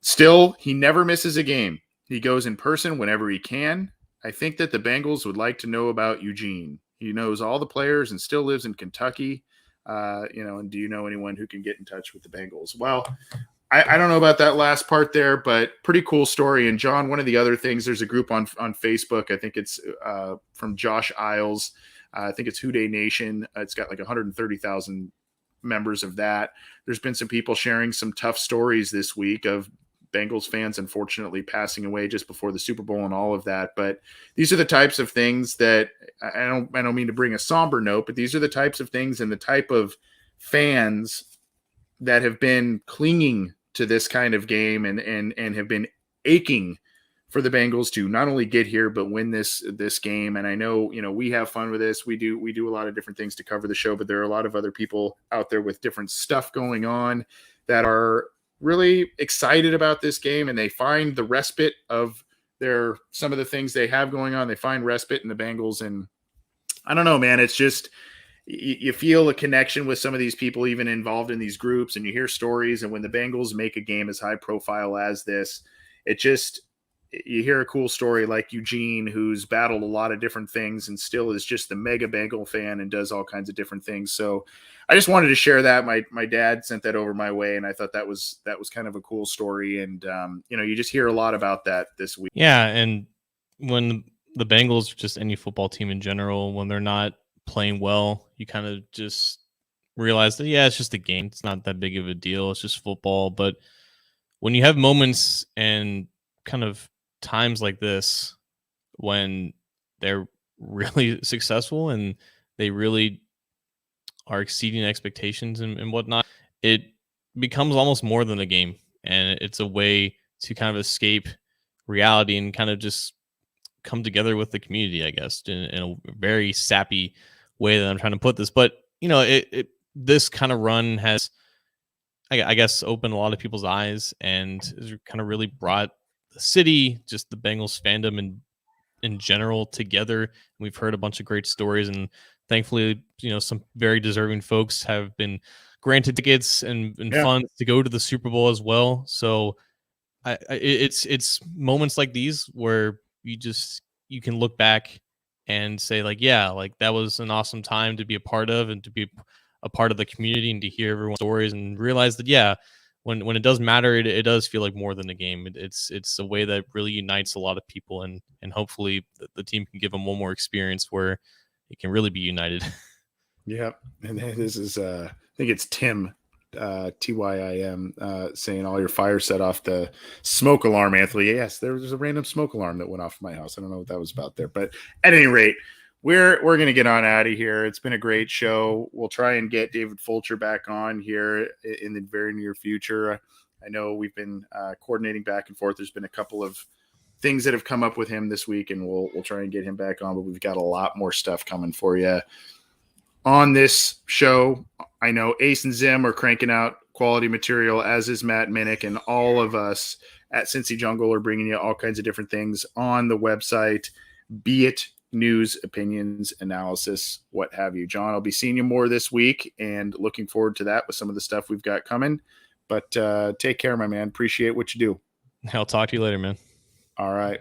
Still, he never misses a game. He goes in person whenever he can. I think that the Bengals would like to know about Eugene. He knows all the players and still lives in Kentucky. And do you know anyone who can get in touch with the Bengals? Well, I don't know about that last part there, but pretty cool story. And John, one of the other things, there's a group on Facebook. I think it's from Josh Isles. I think it's Houday Nation. It's got like 130,000 members of that. There's been some people sharing some tough stories this week of Bengals fans, unfortunately, passing away just before the Super Bowl and all of that. But these are the types of things that I don't mean to bring a somber note, but these are the types of things and the type of fans that have been clinging to this kind of game and have been aching for the Bengals to not only get here, but win this game. And I know, we have fun with this. We do a lot of different things to cover the show, but there are a lot of other people out there with different stuff going on that are really excited about this game, and they find the respite of some of the things they have going on. They find respite in the Bengals, and I don't know, man. It's just you feel a connection with some of these people even involved in these groups, and you hear stories. And when the Bengals make a game as high profile as this, you hear a cool story like Eugene, who's battled a lot of different things and still is just the mega Bengal fan and does all kinds of different things. So I just wanted to share that. My dad sent that over my way, and I thought that was kind of a cool story. And, you just hear a lot about that this week. Yeah. And when the Bengals, just any football team in general, when they're not playing well, you kind of just realize that, it's just a game. It's not that big of a deal. It's just football. But when you have moments and kind of times like this, when they're really successful and they really are exceeding expectations and whatnot, it becomes almost more than a game. And it's a way to kind of escape reality and kind of just come together with the community, I guess, in a very sappy way that I'm trying to put this. But, this kind of run has, I guess, opened a lot of people's eyes and has kind of really brought the city, just the Bengals fandom and in general together. And we've heard a bunch of great stories, and thankfully, some very deserving folks have been granted tickets and funds to go to the Super Bowl as well. So it's moments like these where you can look back and say that was an awesome time to be a part of and to be a part of the community and to hear everyone's stories and realize that, when it does matter, it does feel like more than a game. It's a way that really unites a lot of people, and hopefully the team can give them one more experience where it can really be united. Yeah. And this is, I think it's Tim, TYIM, saying all your fire set off the smoke alarm, Anthony. Yes, there was a random smoke alarm that went off in my house. I don't know what that was about there, but at any rate, we're going to get on out of here. It's been a great show. We'll try and get David Fulcher back on here in the very near future. I know we've been coordinating back and forth. There's been a couple of things that have come up with him this week, and we'll try and get him back on, but we've got a lot more stuff coming for you on this show. I know Ace and Zim are cranking out quality material, as is Matt Minnick, and all of us at Cincy Jungle are bringing you all kinds of different things on the website, be it news, opinions, analysis, what have you. John, I'll be seeing you more this week and looking forward to that with some of the stuff we've got coming. But take care, my man. Appreciate what you do. I'll talk to you later, man. All right.